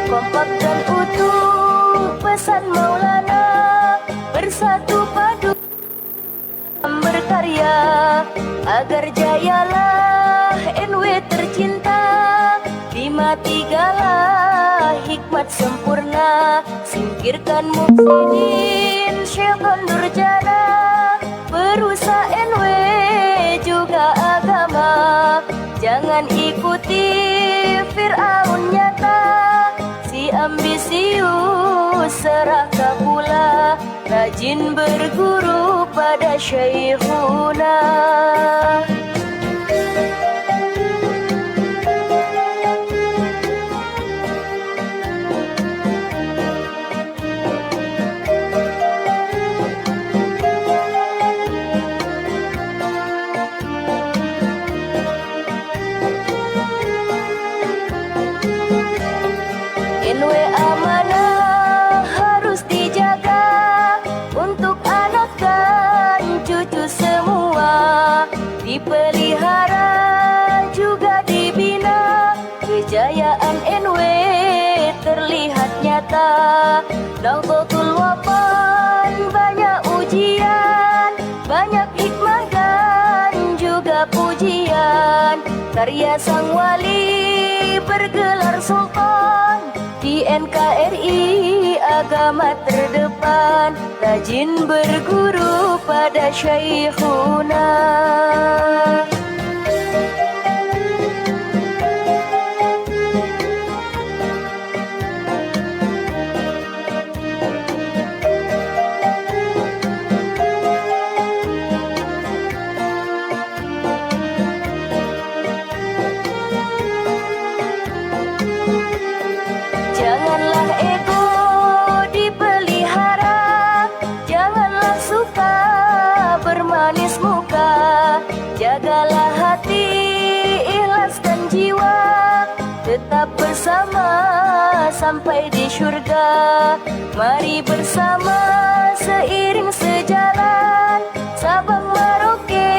Kompak dan utuh pesan Maulana, bersatu padu berkarya agar jayalah NW tercinta. 5 3 hikmat sempurna, singkirkan mufsidin syaitan durjana. Jangan ikuti Fir'aun nyata, si ambisius serakah pula, rajin berguru pada Syekhuna. NW amanah harus dijaga untuk anak dan cucu semua, dipelihara juga dibina. Kejayaan NW terlihat nyata, Nahdlatul Wathon banyak ujian, banyak hikmah dan juga pujian. Karya sang wali bergelar sultan, di NKRI agama terdepan, rajin berguru pada Syekhuna. Janganlah ego dipelihara, janganlah suka bermanis muka. Jagalah hati, ikhlaskan jiwa, tetap bersama sampai di surga. Mari bersama seiring sejalan, Sabang Merauke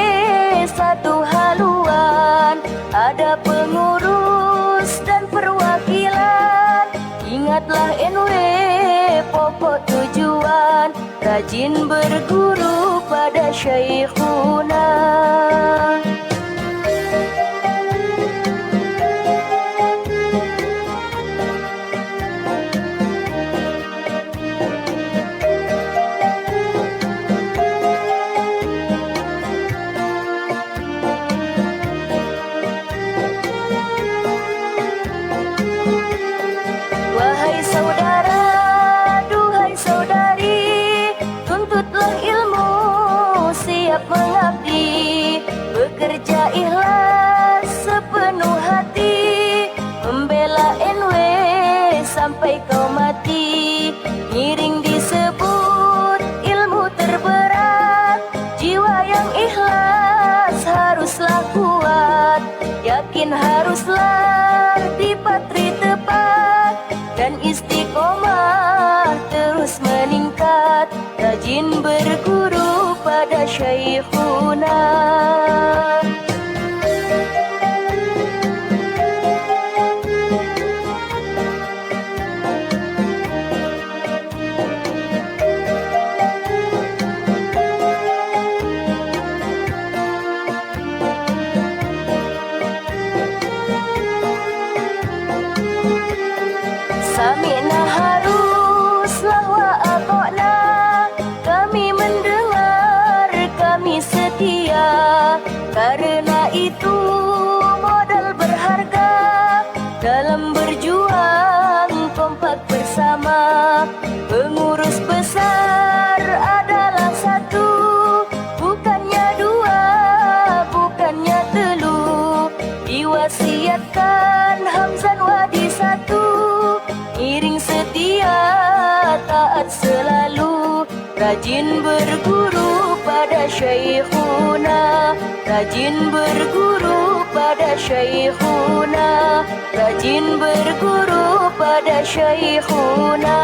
satu haluan. Ada pengurus dan perwakilan, ingatlah NW pokok tujuan, rajin berguru pada Syekhuna. Wahai saudara, duhai saudari, tuntutlah ilmu, siap mengabdi, bekerja ikhlas sepenuh hati, membela NW sampai kau mati. Ngiring disebut ilmu terberat, jiwa yang ikhlas haruslah kuat, yakin haruslah dipatri tepat, dan istiqomah terus meningkat, rajin berguru pada Syekhuna. Sami'na haruslah wa ata'na, kami mendengar, kami setia. Karena itu modal berharga dalam berjuang kompak bersama. Pengurus besar adalah satu, bukannya dua, bukannya telu. Diwasiatkan Hamzan Wadi satu, iring setia taat selalu, rajin berguru pada Syekhuna, rajin berguru pada Syekhuna, rajin berguru pada Syekhuna.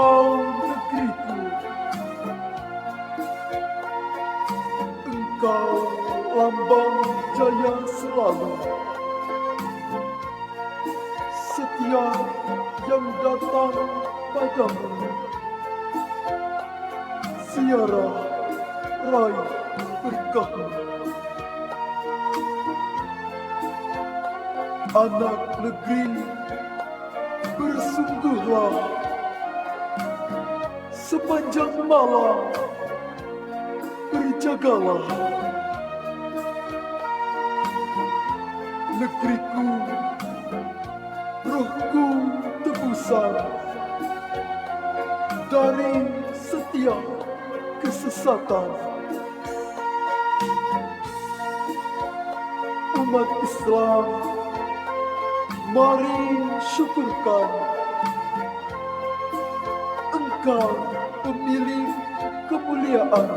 Engkau negeriku, Engkau lambang jaya selalu. Setiap yang datang padamu, ziarah raih berkahmu. Anak negeri, bersungguhlah sepanjang malam, berjagalah. Negeriku, rohku tebusan dari setiap kesesatan. Umat Islam, mari syukurkan Engkau pemilik kemuliaan.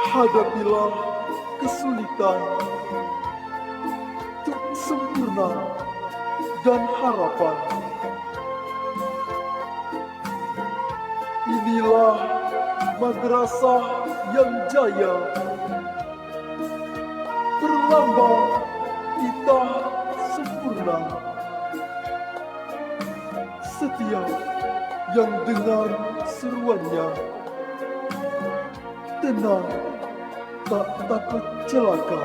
Hadapilah kesulitan untuk sempurna dan harapan. Inilah madrasah yang jaya, berlambang kita sempurna. Setiap yang dengar seruannya tenang, tak takut celaka.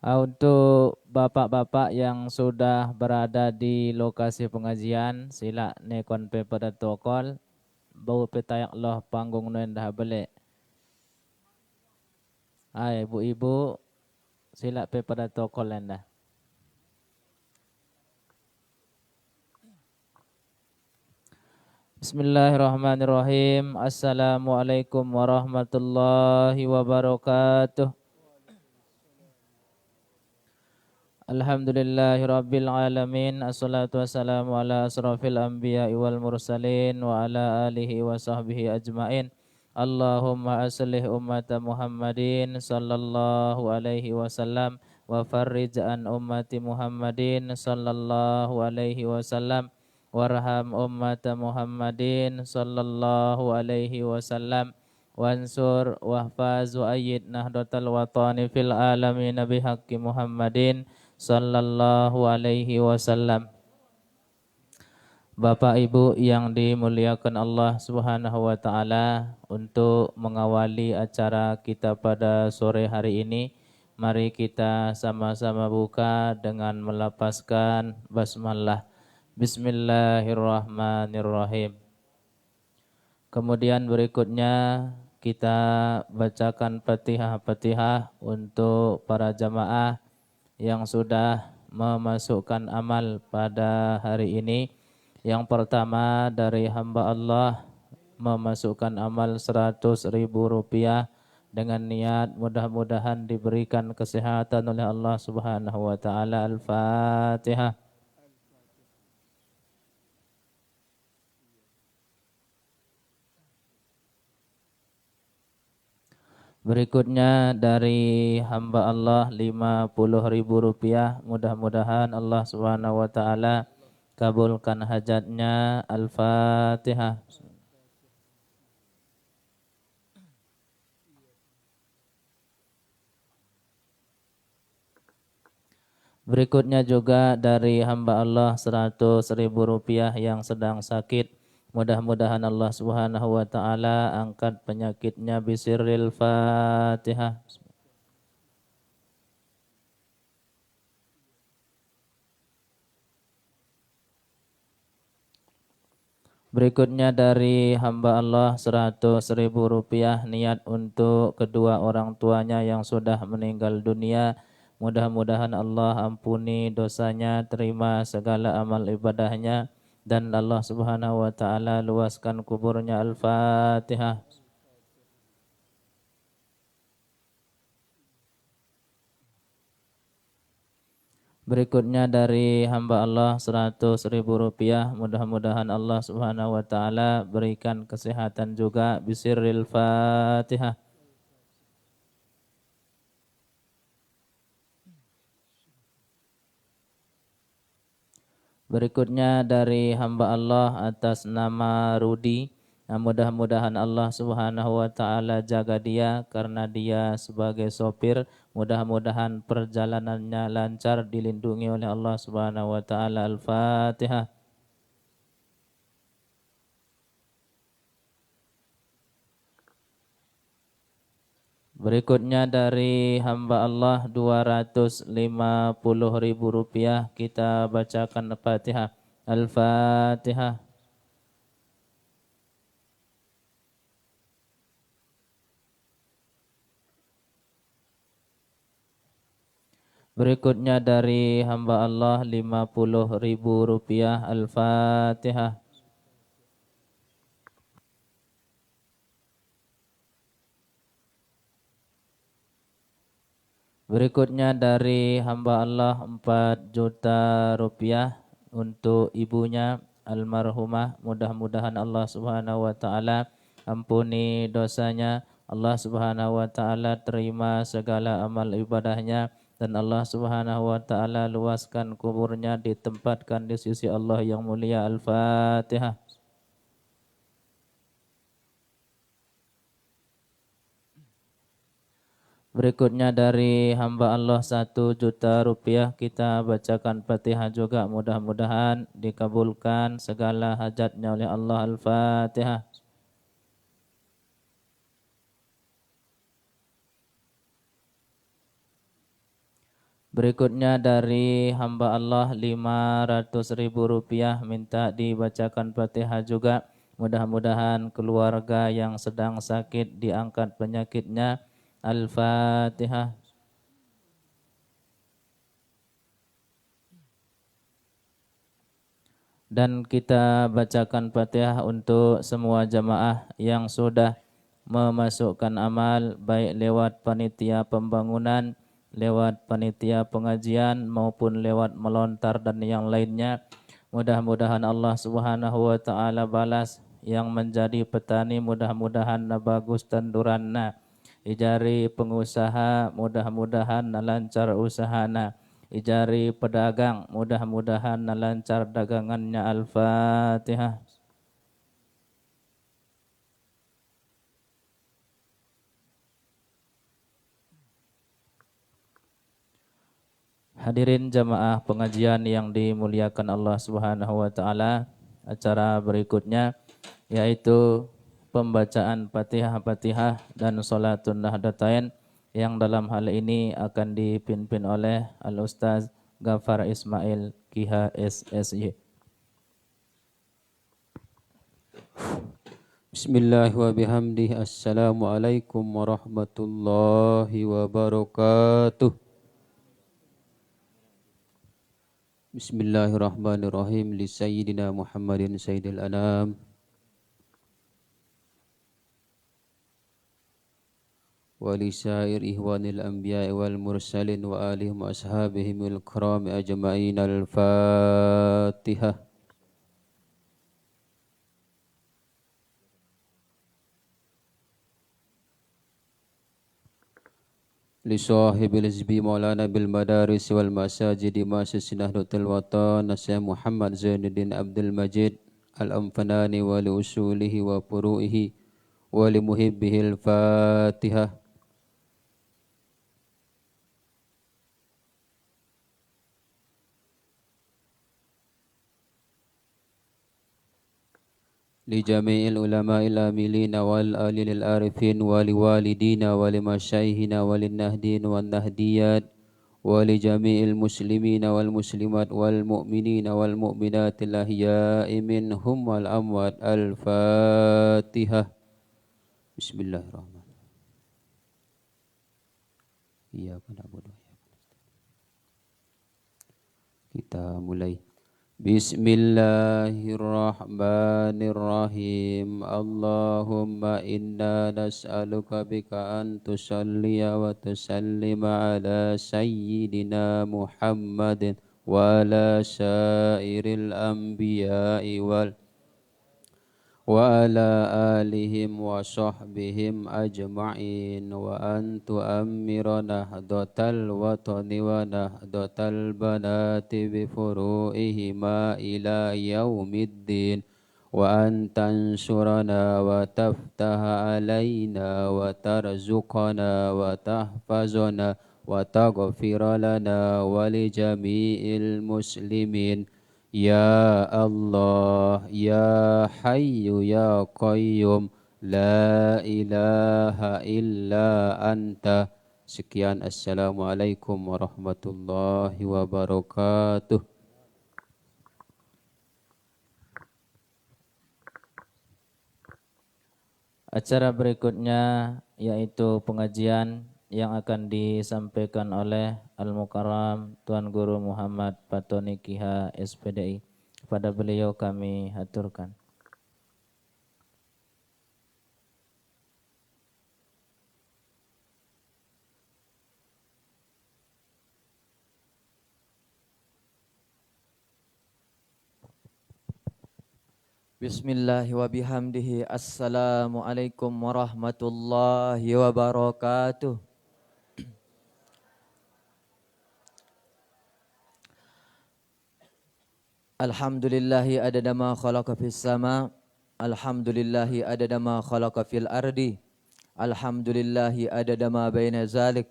Untuk bapak-bapak yang sudah berada di lokasi pengajian, sila nekon pe pada tokol, bau petayak loh panggung nuen dah balik. Ibu-ibu, sila pe pada tokol dah. Bismillahirrahmanirrahim. Assalamualaikum warahmatullahi wabarakatuh. Alhamdulillahirabbil alamin. Assalatu wassalamu ala asrafil anbiya'i wal mursalin wa ala alihi wa sahbihi ajmain. Allahumma aslih ummata Muhammadin sallallahu alaihi wasallam wa farrij an ummati Muhammadin sallallahu alaihi wasallam warham ummata Muhammadin sallallahu alaihi wasallam wansur wahfaz wa ayyid nahdatal watani fil alamin bihaqqi Muhammadin sallallahu alaihi wasallam. Bapak Ibu yang dimuliakan Allah Subhanahu wa taala, untuk mengawali acara kita pada sore hari ini, mari kita sama-sama buka dengan melapaskan basmalah. Bismillahirrahmanirrahim. Kemudian berikutnya kita bacakan Fatihah-Fatihah untuk para jamaah yang sudah memasukkan amal pada hari ini. Yang pertama dari hamba Allah memasukkan amal 100.000 rupiah dengan niat mudah-mudahan diberikan kesehatan oleh Allah Subhanahu wa taala. Al-Fatihah. Berikutnya dari hamba Allah 50.000 rupiah, mudah-mudahan Allah Subhanahu wa taala kabulkan hajatnya. Al-Fatihah. Berikutnya juga dari hamba Allah 100.000 rupiah yang sedang sakit, mudah-mudahan Allah Subhanahu wa taala angkat penyakitnya bisirril Fatihah. Berikutnya dari hamba Allah 100.000 rupiah niat untuk kedua orang tuanya yang sudah meninggal dunia. Mudah-mudahan Allah ampuni dosanya, terima segala amal ibadahnya, dan Allah Subhanahu wa taala luaskan kuburnya. Al-Fatihah. Berikutnya dari hamba Allah 100.000 rupiah, mudah-mudahan Allah Subhanahu wa taala berikan kesehatan juga bisirril Fatihah. Berikutnya dari hamba Allah atas nama Rudi, mudah-mudahan Allah Subhanahu wa taala jaga dia karena dia sebagai sopir. Mudah-mudahan perjalanannya lancar, dilindungi oleh Allah Subhanahu wa taala. Al-Fatihah. Berikutnya dari hamba Allah 250.000 rupiah, kita bacakan Al-Fatihah. Al-Fatihah. Berikutnya dari hamba Allah 50.000 rupiah. Al-Fatihah. Berikutnya dari hamba Allah 4 juta rupiah untuk ibunya almarhumah. Mudah-mudahan Allah Subhanahu wa taala ampuni dosanya, Allah Subhanahu wa taala terima segala amal ibadahnya, dan Allah Subhanahu wa taala luaskan kuburnya, ditempatkan di sisi Allah yang mulia. Al-Fatihah. Berikutnya dari hamba Allah 1 juta rupiah, kita bacakan Fatihah juga, mudah-mudahan dikabulkan segala hajatnya oleh Allah. Al-Fatihah. Berikutnya dari hamba Allah 500.000 rupiah, minta dibacakan Fatihah juga, mudah-mudahan keluarga yang sedang sakit diangkat penyakitnya. Al-Fatihah. Dan kita bacakan Fatihah untuk semua jamaah yang sudah memasukkan amal, baik lewat panitia pembangunan, lewat panitia pengajian, maupun lewat melontar dan yang lainnya. Mudah-mudahan Allah Subhanahu wa taala balas. Yang menjadi petani mudah-mudahan bagus tanduranna. Ijari pengusaha mudah-mudahan lancar usahana. Ijari pedagang mudah-mudahan lancar dagangannya. Al-Fatihah. Hadirin jamaah pengajian yang dimuliakan Allah Subhanahu wa taala, acara berikutnya, yaitu pembacaan Fatihah dan Salatun Nahdlatain yang dalam hal ini akan dipimpin oleh Al-Ustaz Ghafar Ismail KHSSY. Bismillah wa bihamdih. Assalamualaikum warahmatullahi wabarakatuh. Bismillahirrahmanirrahim. Li Sayyidina Muhammadin Sayyidil Anam wa li sair ihwanil anbiya wal mursalin wa alihim wa ashabihimul kiram ajma'in. Al-Fatihah. Li sahibil hizbi maulana bil madaris wal masajidi masjid Nahdlatul Watan Syekh Muhammad Zainuddin Abdul Majid Al-Amfanani wa li usulihi wa furu'ihi wa li muhibbihil Fatihah. Li jami'il ulama'il amilina wal alilil arifin wa li walidina wa li masyaihina wa lin nahdin wan nahdiyat wa li jami'il muslimina wal muslimat wal mu'minina wal mu'minatil ahya'i minhum wal amwat. Al-Fatihah. Bismillahirrahmanirrahim. Iyyaka na'budu wa iyyaka nasta'in. Kita mulai. Bismillahirrahmanirrahim. Allahumma inna nas'aluka bika an tusalliya wa tusallima ala sayyidina Muhammadin wa ala sairil anbiya'i wa ala alihim wa sahbihim ajma'in wa an tu'ammira nahdlatal watani wa nahdlatal banati bi furu'ihima ila yaumiddin wa an tansurana wa taftaha alaina wa tarzuqana wa tahfazana wa taghfira lana wa li jami'il muslimin. Ya Allah, Ya Hayyu Ya Qayyum, La ilaha illa anta. Sekian, Assalamualaikum warahmatullahi wabarakatuh. Acara berikutnya yaitu pengajian yang akan disampaikan oleh Al-Mukarram Tuan Guru Muhammad Fatoni Kiha SPDI. Kepada beliau kami haturkan. Bismillahi wa bihamdihi. Assalamualaikum warahmatullahi wabarakatuh. Alhamdulillahi adada ma khalaqa fis sama. Alhamdulillahi adada ma khalaqa fil ardi. Alhamdulillahi adada ma baina zalik.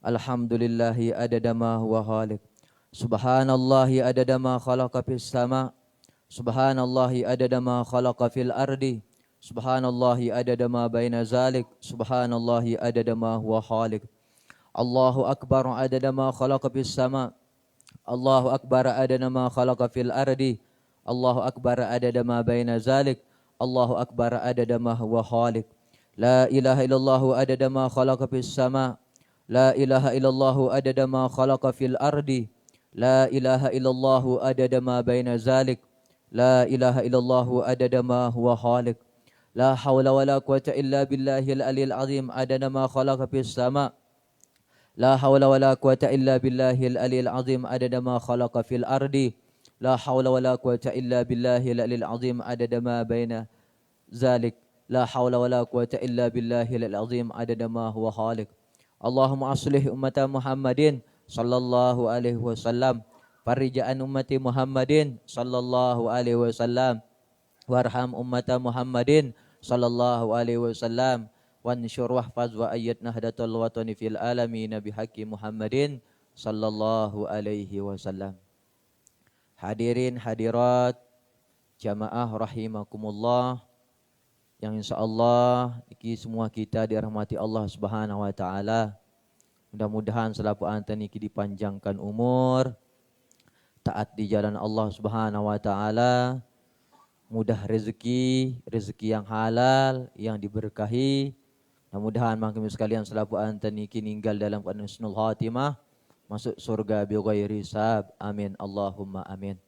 Alhamdulillahi adada ma huwa khaliq. Subhanallahi adada ma khalaqa fis sama. Subhanallahi adada ma khalaqa fil ardi. Subhanallahi adada ma baina zalik. Subhanallahi adada ma huwa khaliq. Allahu akbar adada ma khalaqa fis sama. Allahu akbar adada ma khalaqa fil ardi. Allahu akbar adada ma baina zalik. Allahu akbar adada ma huwa khaliq. La ilaha illallah adada ma khalaqa fis sama. La ilaha illallah adada ma khalaqa fil ardi. La ilaha illallah adada ma baina zalik. La ilaha illallah adada ma huwa khaliq. La hawla wa la quwata illa billahil aliyil azim adada ma khalaqa fis sama. La hawla wa la quwata illa billahil aliyil azim adada ma khalaqa fil ardi. La hawla wa la quwata illa billahil aliyil azim adada ma baina zalik. La hawla wa la quwata illa billahil azim adada ma huwa khaliq. Allahumma aslih ummata Muhammadin sallallahu alaihi wasallam. Farija'an ummati Muhammadin sallallahu alaihi wasallam. Warham ummata Muhammadin sallallahu alaihi wasallam. Wansyur wahfaz wa ayyad nahdatul watani fil alamin bihaqqi Muhammadin sallallahu alaihi wasallam. Hadirin hadirat Jamaah rahimakumullah, yang insyaallah iki semua kita dirahmati Allah Subhanahu wa taala. Mudah-mudahan selaku anta niki dipanjangkan umur, taat di jalan Allah Subhanahu wa taala, mudah rezeki yang halal, yang diberkahi. Mudah-mudahan mangkemi sekalian selaku anta niki ninggal dalam keadaan husnul khatimah, masuk surga bi ghairi hisab. Amin Allahumma amin.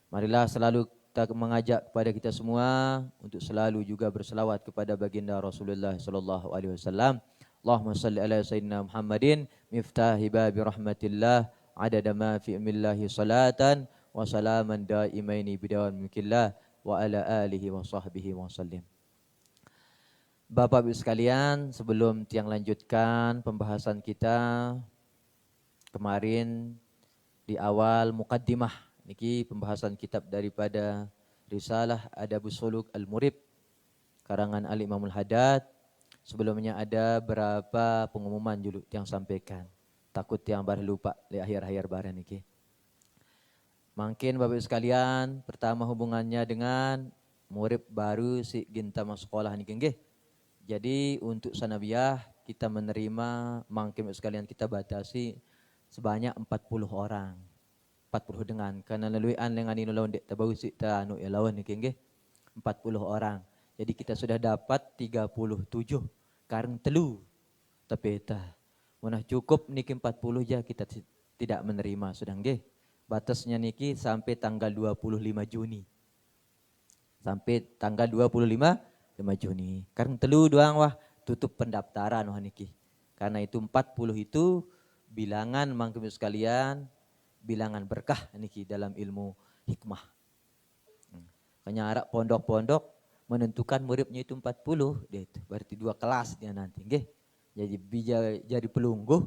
Marilah selalu kita mengajak kepada kita semua untuk selalu juga berselawat kepada baginda Rasulullah sallallahu alaihi wasallam. Allahumma salli ala sayyidina Muhammadin miftahi babi rahmatillah adada ma fi ilmillahi salatan wa salaman daimaini bidawam milkillah wa ala alihi wa sahbihi wa sallim. Bapak Ibu sekalian, sebelum tiang lanjutkan pembahasan kita kemarin di awal mukaddimah niki pembahasan kitab daripada Risalah Adabus Suluk Al-Murib karangan Al-Imam Al-Haddad. Sebelumnya ada berapa pengumuman dulu yang sampaikan. Takut yang baru lupa di akhir-akhir barang niki. Mungkin Bapak Ibu sekalian, pertama hubungannya dengan murid baru si ginta masuk sekolah niki nggih. Jadi untuk sanawiyah kita menerima mungkin Bapak Ibu sekalian kita batasi sebanyak 40 orang. 40 dengan karena laluian dengan ini lawan dek tabawi si ta anu ya lawan niki nggih 40 orang. Jadi kita sudah dapat 37 kareng telu tapi ta munah cukup niki 40 aja kita tidak menerima sudah nggih. Batasnya niki sampai tanggal 25 Juni. Sampai tanggal 25 Juni. Kareng telu doang wah tutup pendaftaran wah niki. Karena itu 40 itu bilangan mangkemi sekalian bilangan berkah niki dalam ilmu hikmah. Kanya arak pondok-pondok menentukan muridnya itu 40 dia itu. Berarti 2 kelas dia nanti nggih. Jadi jadi pelungguh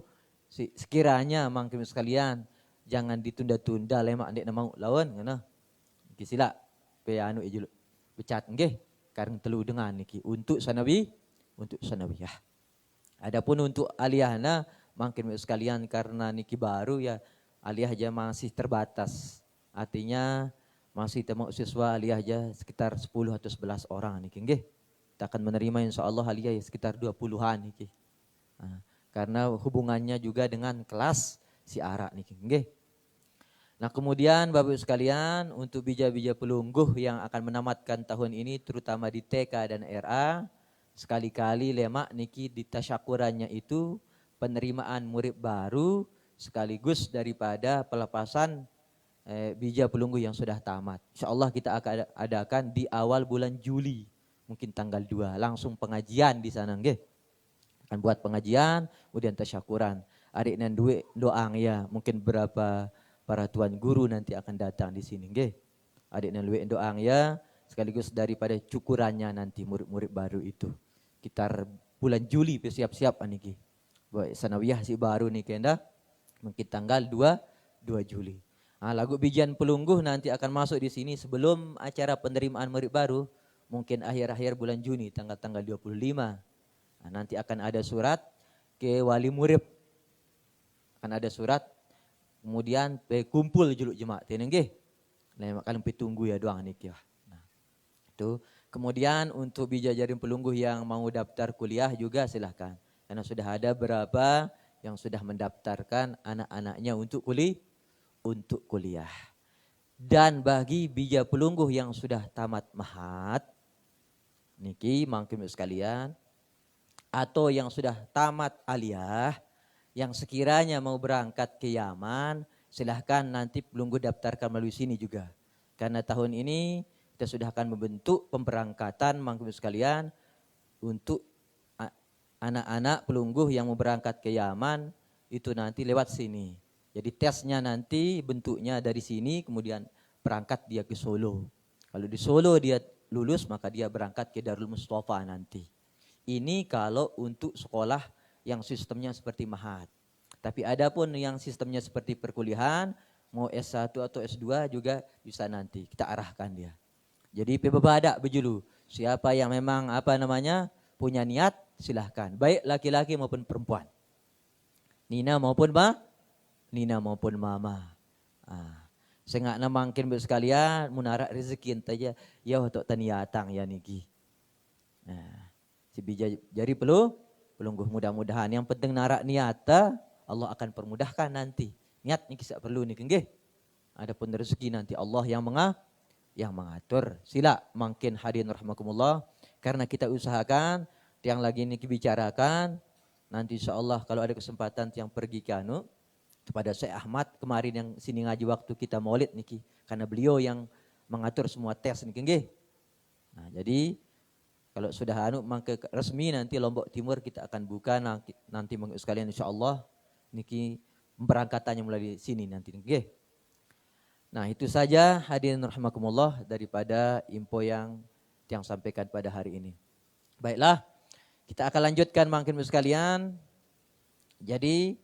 sekiranya mangkemi sekalian jangan ditunda-tunda lemak ndek mau lawan ngana. Niki sila pe anu ijul becat nggih kareng telu dengan niki untuk sanawiyah. Adapun untuk aliyahna mangkemi sekalian karena niki baru ya aliyah aja masih terbatas. Artinya masih temu siswa aliyah aja sekitar 10 atau 11 orang niki nggih. Kita akan menerima insyaallah aliyah ya sekitar 20-an niki. Karena hubungannya juga dengan kelas si arak niki nggih. Nah, kemudian Bapak Ibu sekalian untuk bija-bija pelungguh yang akan menamatkan tahun ini terutama di TK dan RA, sekali-kali lemak niki di tasyakurannya itu penerimaan murid baru sekaligus daripada pelepasan bija pelungguh yang sudah tamat. Insyaallah kita akan adakan di awal bulan Juli, mungkin tanggal 2, langsung pengajian di sana nggih. Akan buat pengajian, kemudian tasyakuran. Adik nan duit doang ya, mungkin berapa para tuan guru nanti akan datang di sini nggih. Adik nan duit doang ya, sekaligus daripada cukurannya nanti murid-murid baru itu. Sekitar bulan Juli siap-siap niki. Buat sanawiyah si baru nih kenda. Mungkin tanggal 2 Juli. Lagu bijian pelungguh nanti akan masuk di sini sebelum acara penerimaan murid baru. Mungkin akhir-akhir bulan Juni, tanggal 25. Nanti akan ada surat ke wali murid. Akan ada surat. Kemudian kumpul juluk jemaat. Ini nggih. Nah, kalian tunggu ya doang niki. Nah, itu. Kemudian untuk bija jaring pelungguh yang mau daftar kuliah juga silahkan. Karena sudah ada berapa yang sudah mendaftarkan anak-anaknya untuk kuliah. Dan bagi bija pelungguh yang sudah tamat mahat, niki mangkim sekalian, atau yang sudah tamat aliyah, yang sekiranya mau berangkat ke Yaman, silahkan nanti pelungguh daftarkan melalui sini juga. Karena tahun ini kita sudah akan membentuk pemberangkatan mangkim sekalian untuk anak-anak pelungguh yang mau berangkat ke Yaman itu nanti lewat sini. Jadi tesnya nanti bentuknya dari sini kemudian berangkat dia ke Solo. Kalau di Solo dia lulus maka dia berangkat ke Darul Mustafa nanti. Ini kalau untuk sekolah yang sistemnya seperti mahat. Tapi ada pun yang sistemnya seperti perkuliahan, mau S1 atau S2 juga bisa nanti kita arahkan dia. Jadi pebebada bejulu. Siapa yang memang punya niat silahkan. Baik laki-laki maupun perempuan. Nina maupun mama. Sengak na mangkin sekalian munarak rezeki entaja ya untuk taniatang ya niki. Nah, si bija jari pelungguh mudah-mudahan yang penting narak niata Allah akan permudahkan nanti. Niat niki sak perlu niki nggih. Adapun rezeki nanti Allah yang mengatur. Sila mungkin hadirin rahimakumullah karena kita usahakan yang lagi niki bicarakan nanti insyaallah kalau ada kesempatan yang pergi ke kepada Syekh Ahmad kemarin yang sini ngaji waktu kita maulid niki karena beliau yang mengatur semua tes niki nggih. Nah, jadi kalau sudah maka resmi nanti Lombok Timur kita akan buka nanti sekalian insyaallah niki pemberangkatannya mulai di sini nanti nggih. Nah, itu saja hadirin rahimakumullah daripada info yang sampaikan pada hari ini. Baiklah, kita akan lanjutkan mungkin sekalian. Jadi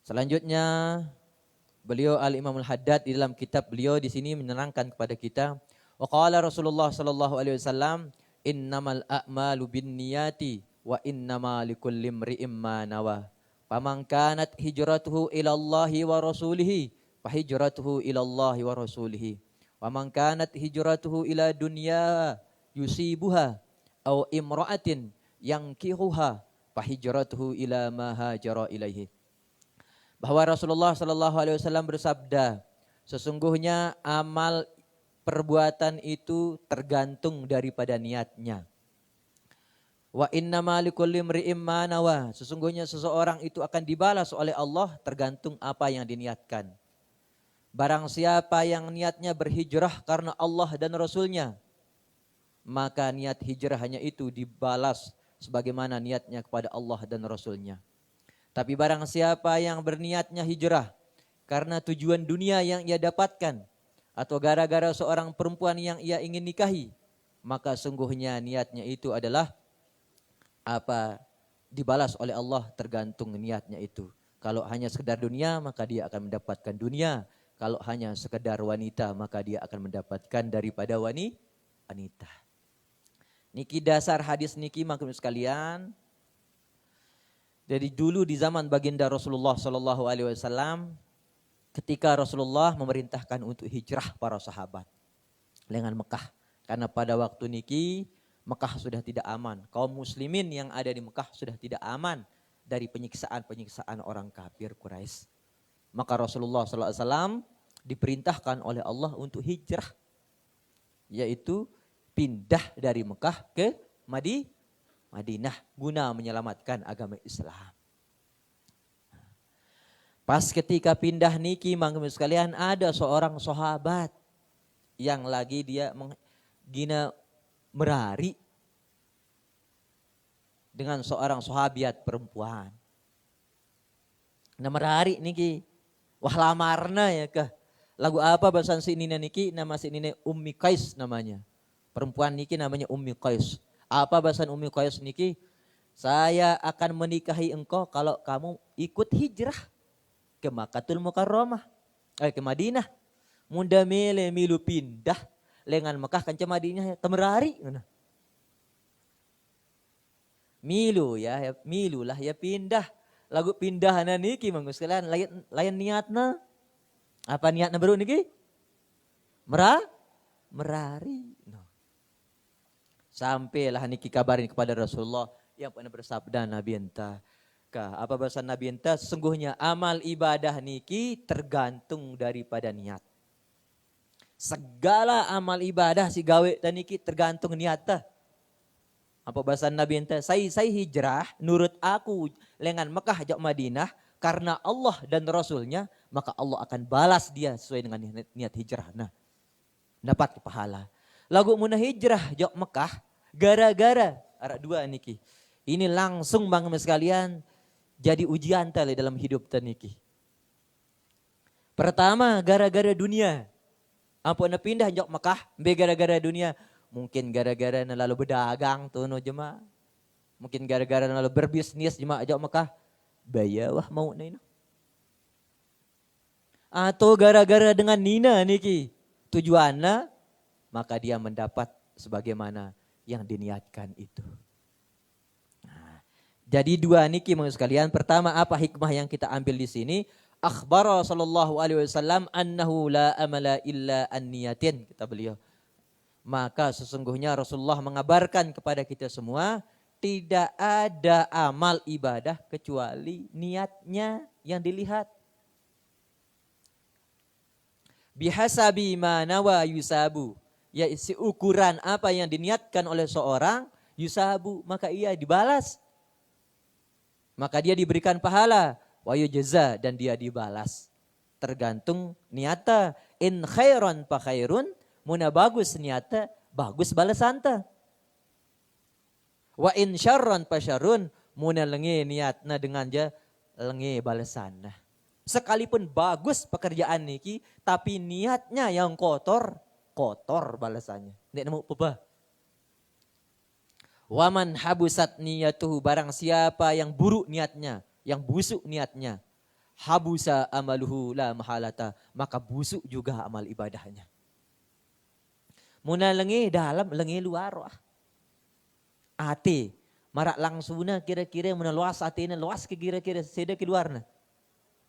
selanjutnya beliau Al-Imam Al-Haddad di dalam kitab beliau di sini menerangkan kepada kita wa qala Rasulullah sallallahu alaihi wasallam innamal a'malu binniyati wa innama likulli imri'in ma nawa faman kanat hijratuhu ila Allahi wa rasulihi fa hijratuhu ila Allahi wa rasulihi wa man kanat hijratuhu ila dunya yusibuha aw imra'atin yankihuha fa hijratuhu ila ma hajara ilaihi. Bahwa Rasulullah Shallallahu Alaihi Wasallam bersabda, sesungguhnya amal perbuatan itu tergantung daripada niatnya. Wa innama likulli imri'in ma nawa, sesungguhnya seseorang itu akan dibalas oleh Allah tergantung apa yang diniatkan. Barang siapa yang niatnya berhijrah karena Allah dan Rasulnya, maka niat hijrahnya itu dibalas sebagaimana niatnya kepada Allah dan Rasulnya. Tapi barang siapa yang berniatnya hijrah karena tujuan dunia yang ia dapatkan atau gara-gara seorang perempuan yang ia ingin nikahi, maka sungguhnya niatnya itu adalah dibalas oleh Allah tergantung niatnya itu. Kalau hanya sekedar dunia maka dia akan mendapatkan dunia. Kalau hanya sekedar wanita maka dia akan mendapatkan daripada wanita. Niki dasar hadis niki maksud sekalian. Dari dulu di zaman baginda Rasulullah Sallallahu Alaihi Wasallam, ketika Rasulullah memerintahkan untuk hijrah para sahabat dengan Mekah, karena pada waktu niki Mekah sudah tidak aman, kaum muslimin yang ada di Mekah sudah tidak aman dari penyiksaan orang kafir Quraisy. Maka Rasulullah Sallallahu Alaihi Wasallam diperintahkan oleh Allah untuk hijrah, yaitu pindah dari Mekah ke Madinah guna menyelamatkan agama Islam. Pas ketika pindah niki mangkeme sekalian ada seorang sahabat yang lagi dia gina merari dengan seorang sahabiat perempuan. Nah merari niki wah lamarna ya kah. Lagu apa bahasa sinina niki nama sinina Ummi Qais namanya. Perempuan niki namanya Ummi Qais. Apa bahasan Ummi Qais niki? Saya akan menikahi engkau kalau kamu ikut hijrah ke Makkatul Mukarramah, ke Madinah. Munda milu pindah lengan Mekah kan Madinah temerari. Milu lah ya pindah. Lagu pindahan niki mangga sekalian lain niatna. Apa niatna baru niki? Merari. Sampailah niki kabarin kepada Rasulullah yang pernah bersabda Nabi entah. Apa bahasa Nabi entah? Sesungguhnya amal ibadah niki tergantung daripada niat. Segala amal ibadah si gawe dan niki tergantung niat. Apa bahasa Nabi entah? Saya hijrah nurut aku lengan Mekah jak Madinah karena Allah dan Rasulnya, maka Allah akan balas dia sesuai dengan niat hijrah. Nah, dapat pahala. Lagu munah hijrah jok Mekah gara-gara arak dua niki. Ini langsung bang sekalian jadi ujian tali dalam hidup niki. Pertama gara-gara dunia. Apa na pindah jok Mekah be gara-gara dunia. Mungkin gara-gara na lalu berdagang tuh no jemaah. Mungkin gara-gara na lalu berbisnis jemaah jok Mekah. Bayawah mau na ino. Atau gara-gara dengan Nina niki. Tujuannya maka dia mendapat sebagaimana yang diniatkan itu. Nah, jadi dua niki maksud sekalian. Pertama apa hikmah yang kita ambil di sini? akhbara sallallahu alaihi wasallam annahu la amala illa an niyatin, kata beliau. Maka sesungguhnya Rasulullah mengabarkan kepada kita semua, tidak ada amal ibadah kecuali niatnya yang dilihat. Bihasabi ma nawa yusabu, ya isi ukuran apa yang diniatkan oleh seorang, yusabu, maka ia dibalas. Maka dia diberikan pahala, wa yujza, dan dia dibalas. Tergantung niata. In khairan fa khairun, muna bagus niata, bagus balasanta. Wa in syarran fa syarrun, muna lengi niatna dengan je lengi balasanna. Sekalipun bagus pekerjaan niki, tapi niatnya yang kotor, kotor balasannya. Nek nemu apa? Waman habusat niyatuhu, barang siapa yang buruk niatnya, yang busuk niatnya, habusa amaluhu la mahalata, maka busuk juga amal ibadahnya. Muna lengi dalam, lengi luar. Ate, marak langsuna kira-kira muna luas atena, luas ke kira-kira seda keluarna.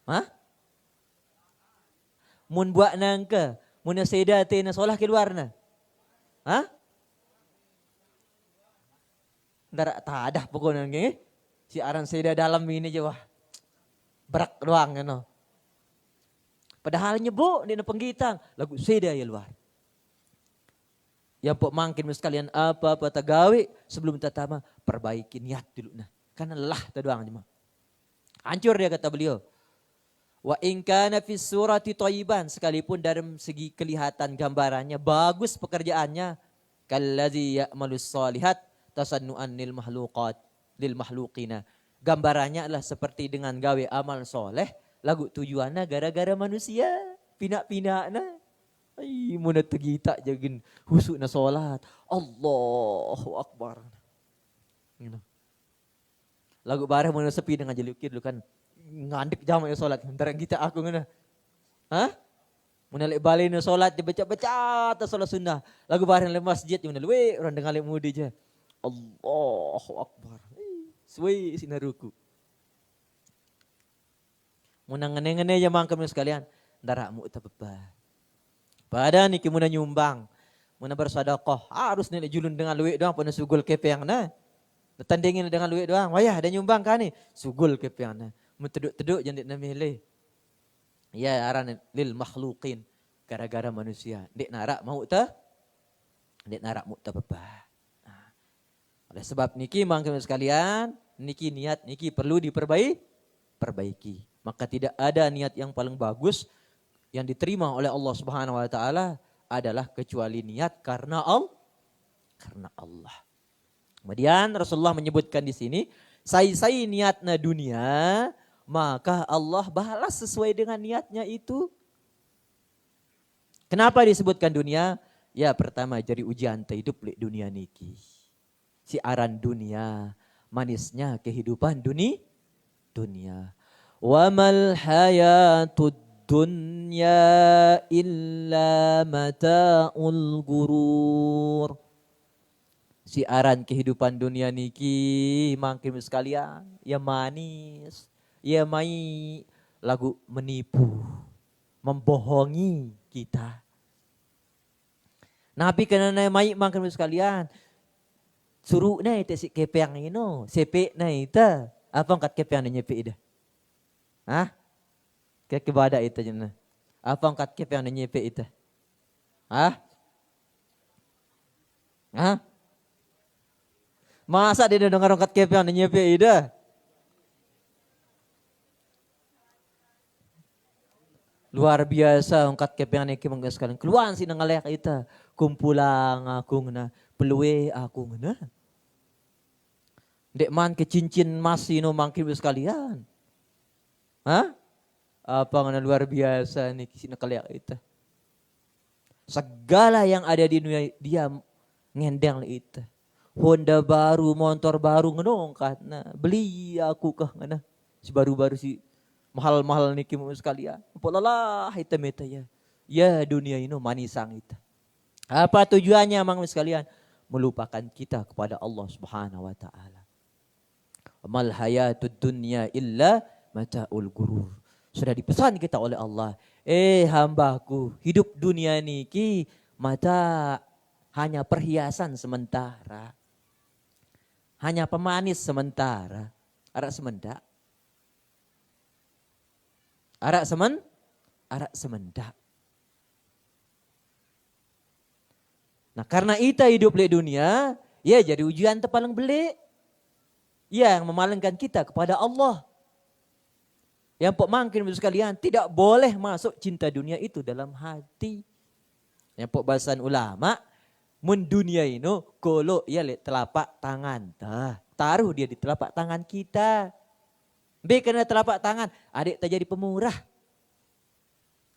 Hah? Mun buat nangka, muna seda atena solah keluarna. Hah? Ntar tak ada pokoknya nge. Si aran seda dalam ini aja wah. Berak doang kan. Padahal nyebuk di penggitang lagu seda ya luar. Ya pok mangkin sekalian apa tagawi sebelum tatama perbaiki niat dulu nah. Karena lelah ta doang cuma. Hancur dia kata beliau. Wa in kana fis surati thayyiban, sekalipun dalam segi kelihatan gambarannya bagus pekerjaannya, kallazi ya'malus shalihat tasannu'an lil mahluqina. Gambarannya adalah seperti dengan gawe amal soleh, lagu tujuannya gara-gara manusia, pinak-pinakna. Ai mun tegita jagin husukna salat. Allahu akbar. Gitu. Lagu bareh mun sepi dengan jelukir dulu kan ngandek jam ya salat. Bentar kita aku ngena. Hah? Mun lek balik na salat dibaca-baca ta salat sunnah. Lagu bareng le masjid mun we orang dengar lek mudi je. Allahu akbar. Suwe sinaruku. Mun ngene-ngene ya mangkem sekalian, ndarakmu teu bebas. Pada niki mun nyumbang, mun bersedekah, harus nilai julun dengan luit doang pun sugul kepeng na. Tandingin dengan luit doang. Wayah ada nyumbang kan ni, sugul kepeng na. Mun teduk-teduk jangan dik milih. Ya aran lil makhluqin, gara-gara manusia. Dik narak mau teu? Dik narak mu teu bebas. Oleh sebab niki mangkem sekalian, niki niat niki perlu perbaiki. Maka tidak ada niat yang paling bagus yang diterima oleh Allah Subhanahu wa taala adalah kecuali niat karena Allah. Kemudian Rasulullah menyebutkan di sini, sai niatna dunia, maka Allah balas sesuai dengan niatnya itu. Kenapa disebutkan dunia? Ya pertama jadi ujian hidup di dunia niki. Si aran dunia, manisnya kehidupan dunia. Wa mal hayatud dunya illa mata'ul gurur. Si aran kehidupan dunia niki mangkin sekalian, ya manis, ya mai lagu menipu, membohongi kita. Nabi kena mai mangkin sekalian. Suruh na ite si kepeng ino, sepe na ita. Apa angkat kepeng na nyepe ida? Hah? Kebada ita jena. Apa angkat kepeng na nyepe ita? Hah? Hah? Masa dia dengar angkat kepeng na nyepe ida? Luar biasa angkat kepeng na kimang sekalian. Keluar si nangalek ita. Kumpulang aku ngena, peluwe aku ngena. Dek man ke cincin emas ino mangkin sekalian. Hah? Apa ngena luar biasa nih kisina kalian itu. Segala yang ada di dunia dia ngendeng itu. Honda baru, motor baru ngenongkat. Nah, beli aku kah ngena. Si baru-baru si mahal-mahal niki sekalian. Polalah hitam itu ya. Ya dunia ini manisang itu. Apa tujuannya mang sekalian? Melupakan kita kepada Allah Subhanahu wa taala. Mal hayatud dunya illa mata'ul gurur. Sudah dipesan kita oleh Allah. Hambaku, hidup dunia niki mata hanya perhiasan sementara. Hanya pemanis sementara. Arak semendak. Arak semendak. Nah karena kita hidup di dunia, ya jadi ujian terpaling belik. Ya yang memalingkan kita kepada Allah. Yang pok mangkin sekalian, tidak boleh masuk cinta dunia itu dalam hati. Yang pok bahasan ulama, mendunia ini kolok ya telapak tangan. Taruh dia di telapak tangan kita. Karena telapak tangan, adik tak jadi pemurah.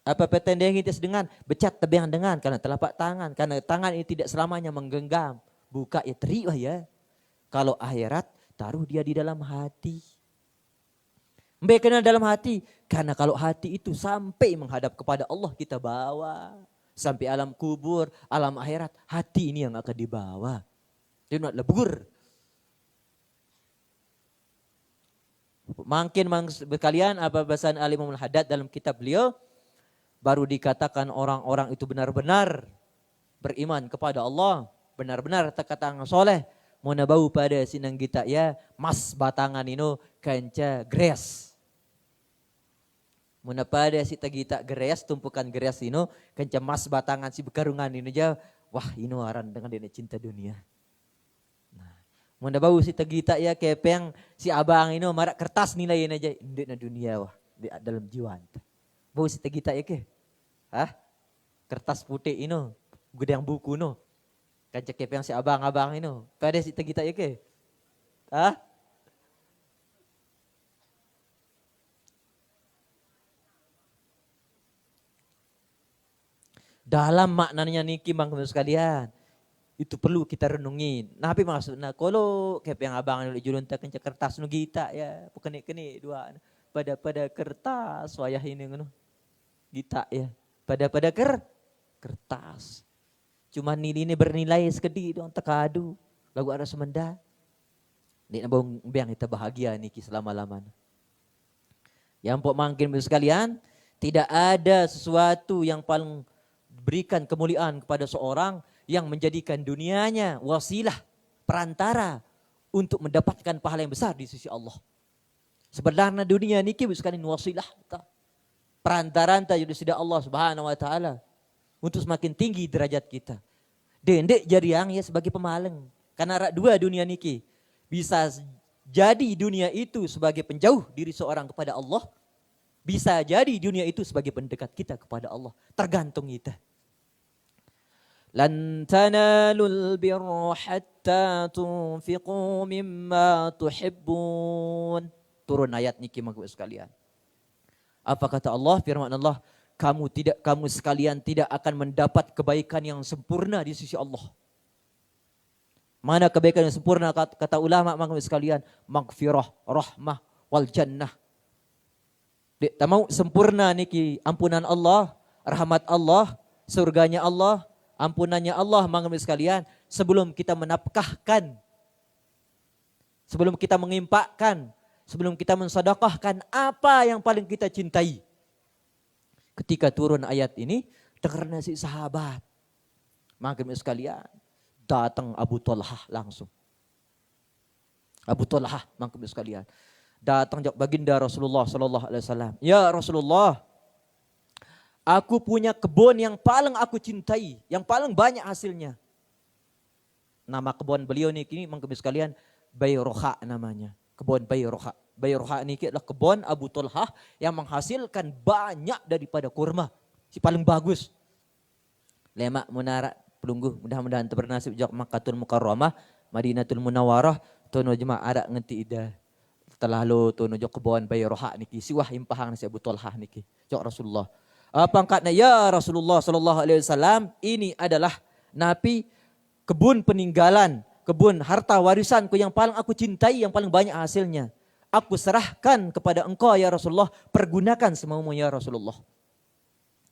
Apa petendeng itu dengan becat tebing dengan karena telapak tangan. Karena tangan ini tidak selamanya menggenggam. Buka ya teriak ya. Kalau akhirat taruh dia di dalam hati. Karena dalam hati. Karena kalau hati itu sampai menghadap kepada Allah kita bawa. Sampai alam kubur, alam akhirat. Hati ini yang akan dibawa. Dia nak lebur. Makin berkalian apa bahasan Al-Imam Al-Haddad dalam kitab beliau. Baru dikatakan orang-orang itu benar-benar beriman kepada Allah. Benar-benar terkatang soleh. Muna bau pada sinang kita ya. Mas batangan ini kanca gres. Muna pada si tagita gres. Tumpukan gres ini. Kanca mas batangan si bekarungan ini aja. Wah ini aran dengan dia cinta dunia. Nah, muna bau si tagita ya. Kepeng si abang ini marak kertas nilaiin aja. Ini na dunia wah. Di dalam jiwa. Bau si tagita ya ke? Kertas putih ini, gudang buku no. Kancak kepeng si abang-abang ini. Pada si tagita ya ke? Dalam maknanya niki bang sekalian. Itu perlu kita renungin. Nah, apa maksudnya? Kalau kepeng abang ini julun tak kancak kertas no gita ya. Bukan dua. Pada kertas wayah ini ngono. Gita ya. Pada kertas. Cuma ini bernilai sekedi dong tekadu. Lagu ada semenda. Ini nabong biang kita bahagia niki selama-lamanya. Yang pok mangkin sekalian, tidak ada sesuatu yang paling berikan kemuliaan kepada seorang yang menjadikan dunianya wasilah, perantara untuk mendapatkan pahala yang besar di sisi Allah. Sebenarnya dunia niki sekalian wasilah. Perantaraan tajud sudah Allah Subhanahu wa taala untuk semakin tinggi derajat kita. Dendek jariang ya sebagai pemaleng. Karena dua dunia niki bisa jadi dunia itu sebagai penjauh diri seorang kepada Allah. Bisa jadi dunia itu sebagai pendekat kita kepada Allah. Tergantung kita. Lan tanalul birra hatta tunfiqu mimma tuhibbun. Turun ayat niki maksud sekalian. Apa kata Allah? Firman Allah, kamu sekalian tidak akan mendapat kebaikan yang sempurna di sisi Allah. Mana kebaikan yang sempurna kata ulama sekalian? Maghfirah, rahmah, wal jannah. Tak mau sempurna niki ampunan Allah, rahmat Allah, surganya Allah, ampunannya Allah sekalian. Sebelum kita menafkahkan, sebelum kita mengimpakkan, sebelum kita mensedekahkan apa yang paling kita cintai. Ketika turun ayat ini, dengar si sahabat. Maka sekalian, datang Abu Talhah langsung. Abu Talhah, maka sekalian. Datang baginda Rasulullah sallallahu alaihi wasallam. Ya Rasulullah, aku punya kebun yang paling aku cintai, yang paling banyak hasilnya. Nama kebun beliau ini kini maka sekalian Bayroha namanya. Kebun Bayroha. Bayroha ini adalah kebun Abu Talhah yang menghasilkan banyak daripada kurma. Si paling bagus. Lemak munara pelungguh. Mudah-mudahan bernasib jak Makkahul Mukarramah, Madinatul Munawwarah, tono jemaah ada ngenti ida. Setelah lo tono jak kebun Bayroha niki siwah impahang si Abu Talhah niki. Jak Rasulullah. Pangkatnya ya Rasulullah sallallahu alaihi wasallam, ini adalah napi kebun peninggalan. Kebun harta warisanku yang paling aku cintai, yang paling banyak hasilnya. Aku serahkan kepada engkau ya Rasulullah. Pergunakan semaumu ya Rasulullah.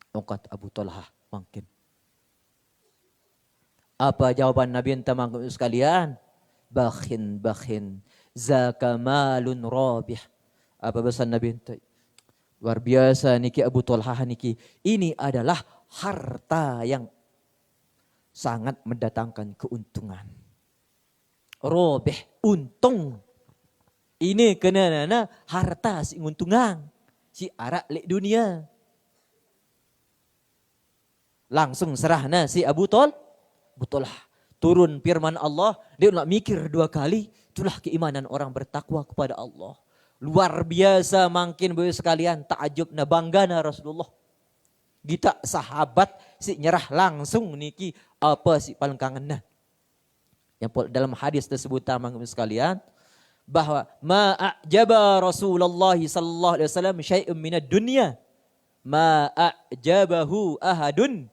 Ungkat Abu Talhah mungkin. Apa jawaban Nabi enta sekalian? Bakhin. Zaka malun rabih. Apa pesan Nabi enta? Luar biasa niki Abu Thalhah niki. Ini adalah harta yang sangat mendatangkan keuntungan. Robeh, untung. Ini kena harta si untungan. Si arak lek dunia. Langsung serahna si Abu Thalhah. Turun firman Allah, dia nak mikir 2 kali. Itulah keimanan orang bertakwa kepada Allah. Luar biasa mungkin boleh sekalian takjub na bangga na Rasulullah. Kita sahabat si nyerah langsung niki apa si paling kangen na. Yang dalam hadis tersebut tamang sekalian bahwa ma'ajaba Rasulullah sallallahu alaihi wasallam syai'un minad dunya ma'ajabahu ahadun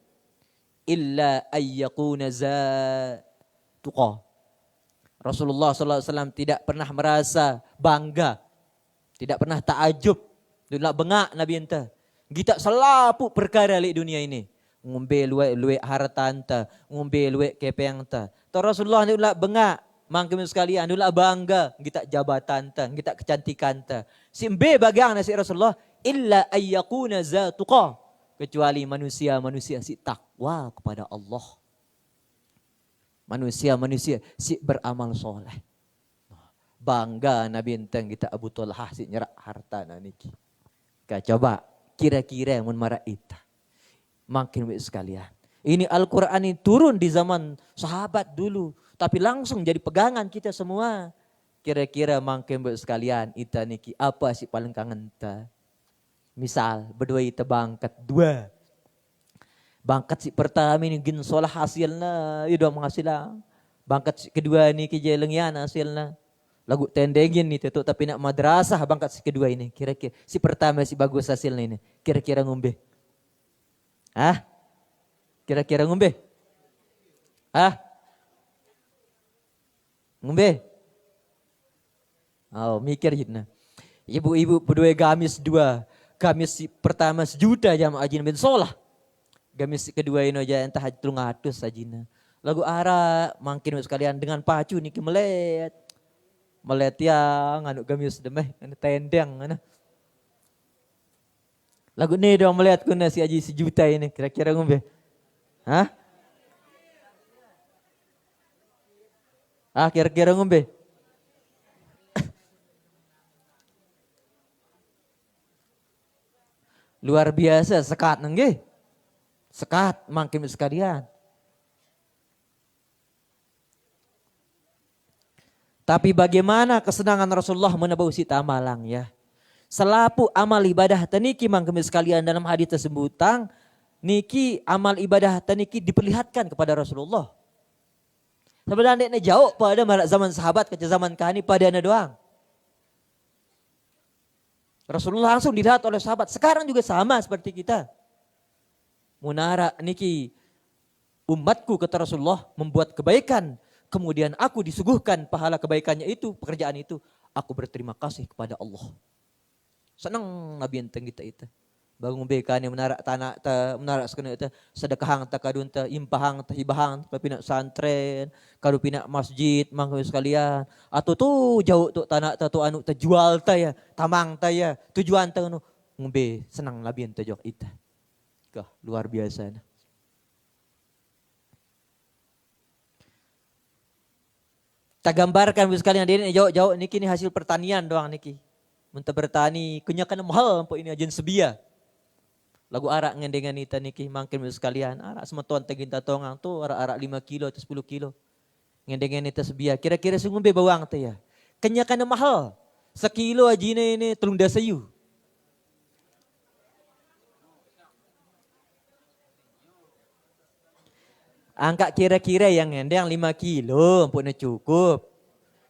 illa ayyakuna za tuqa. Rasulullah sallallahu alaihi wasallam tidak pernah merasa bangga, tidak pernah takjub, tidak bengak Nabi enta. Kita selapu perkara di dunia ini. Ngombe luek harta anta, ngombe luek kepeng anta. Rasulullah ni ulah bengak, mangkem sekalian ulah bangga kita jabatan anta, kita kecantikan anta. Simbe bagang nasi Rasulullah illa ayyakuna za tuqa. Kecuali manusia-manusia si takwa kepada Allah. Manusia-manusia si beramal soleh. Bangga Nabi enteng kita Abu Thalhah si nyerak harta niki. Coba kira-kira mun mara ita. Makin sekalian. Ini Al-Quran ini turun di zaman sahabat dulu. Tapi langsung jadi pegangan kita semua. Kira-kira makin sekalian ita niki apa sih paling kangen ta? Misal berdua ita bangkat 2. Bangkat si pertama ini gin solah hasilnya. Itu menghasilkan. Bangkat si kedua ini kejelengyan hasilnya. Lagu tendengin nih tuh tapi nak madrasah bangkat si kedua ini. Kira-kira si pertama si bagus hasilnya ini. Kira-kira ngombe. Hah? Kira-kira ngombe? Hah? Ngombe? Oh mikir jitna. Ibu-ibu berdua gamis 2. Gamis si pertama 1 juta jam ajin bin solah. Gamis si kedua ini aja entah 300 ajina. Lagu ara mungkin sekalian dengan pacu niki melet. Melet yang anu gamis demeh tendeng ana. Lagu ni dong melihat kuna si aji 1 juta ini kira-kira ngombe. Hah? Kira-kira ngombe. Luar biasa sekat nggih. Sekat mangkim sekalian. Tapi bagaimana kesenangan Rasulullah menebau si tamalang ya. Selapu amal ibadah taniki mangkim sekalian dalam hadis tersebut niki amal ibadah taniki diperlihatkan kepada Rasulullah. Sebenarnya ini jauh pada zaman sahabat ke zaman kahani pada anda doang. Rasulullah langsung dilihat oleh sahabat. Sekarang juga sama seperti kita. Munara niki umatku kata Rasulullah membuat kebaikan. Kemudian aku disuguhkan pahala kebaikannya itu, pekerjaan itu. Aku berterima kasih kepada Allah. Senang Nabi enteng kita itu. Bangun bekan yang menarak tanah, menarak sekena itu. Sedekahang tak kadun ta, impahang ta, hibahang. Kalau pinak santren, kalau pinak masjid, mangkau sekalian. Atau tu jauh tu tanah ta, tu anu terjual ta ya, tamang ta ya. Tujuan ta anu. Ngumbe senang Nabi ente jok itu. Kah luar biasa. Tak gambarkan sekalian ini jauh-jauh niki ni hasil pertanian doang niki. Mentah bertani kenyakan mahal po ini ajen sebia. Lagu arak ngendengan ita niki mangkin sekalian. Arak semetuan tegin tatongang tu arak-arak 5 kilo atau 10 kilo. Ngendengan ita sebia. Kira-kira sungguh bawang tu ya. Kenyakan mahal. Sekilo ajine ini telung dasayu. Angkat kira-kira yang ngendang 5 kilo pun cukup.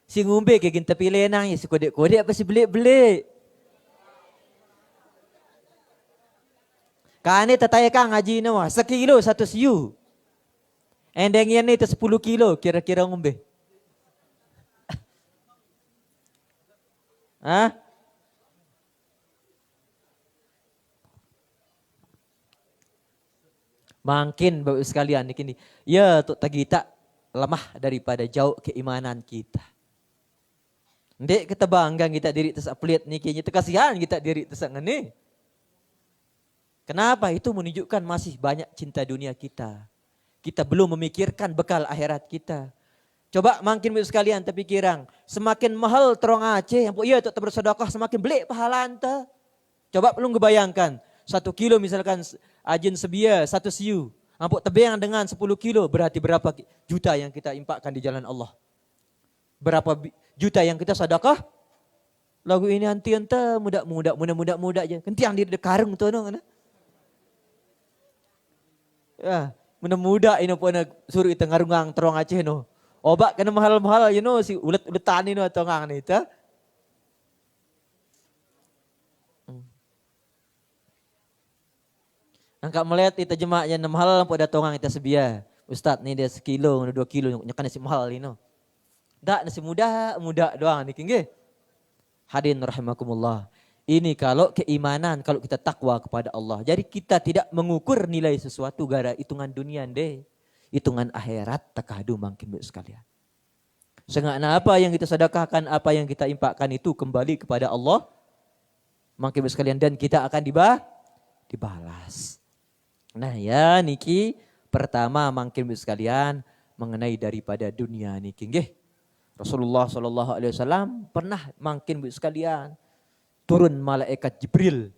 Si ngumbe ke kita pilih nang si kodek-kodek apa si belik-belik. Kane tataya kang ngaji nawa 1 kilo 1 siu. Endeng yang ni 10 kilo kira-kira ngumbe. Hah? Makin bapak sekalian ini, ya untuk kita lemah daripada jauh keimanan kita. Ndek kita bangga kita diri tersak pelit ni kini terkasihan kita diri tersak ngene. Kenapa? Itu menunjukkan masih banyak cinta dunia kita. Kita belum memikirkan bekal akhirat kita. Coba makin sekalian terpikirang, semakin mahal terong Aceh, yang iya untuk bersedekah semakin belik pahala anta. Coba belum kebayangkan, 1 kilo misalkan ajin sebia, 1 siu. Ampuk tebing dengan 10 kilo, berarti berapa juta yang kita impakkan di jalan Allah. Berapa juta yang kita sedekah. Lagu ini anti anta muda aja. Kenti yang di karung tu no. Ya, muda ini pun suruh kita ngarungang terong Aceh no. Obat kena mahal-mahal you know si ulet-uletan ini atau ngang ni ta. Angkat melihat kita jemaah yang mahal pada tongang kita sebia. Ustaz ni dia 1 kilo, 2 kilo nyakan nasi mahal ni no. Dak nasi muda doang ni kengge. Hadirin rahimakumullah. Ini kalau keimanan, kalau kita takwa kepada Allah. Jadi kita tidak mengukur nilai sesuatu gara hitungan dunia deh. Hitungan akhirat takadu makin baik sekalian. Sengakna apa yang kita sedekahkan, apa yang kita impakkan itu kembali kepada Allah. Makin baik sekalian dan kita akan dibalas. Nah ya niki pertama makin baik sekalian mengenai daripada dunia niki nggih. Rasulullah SAW pernah makin baik sekalian turun malaikat Jibril.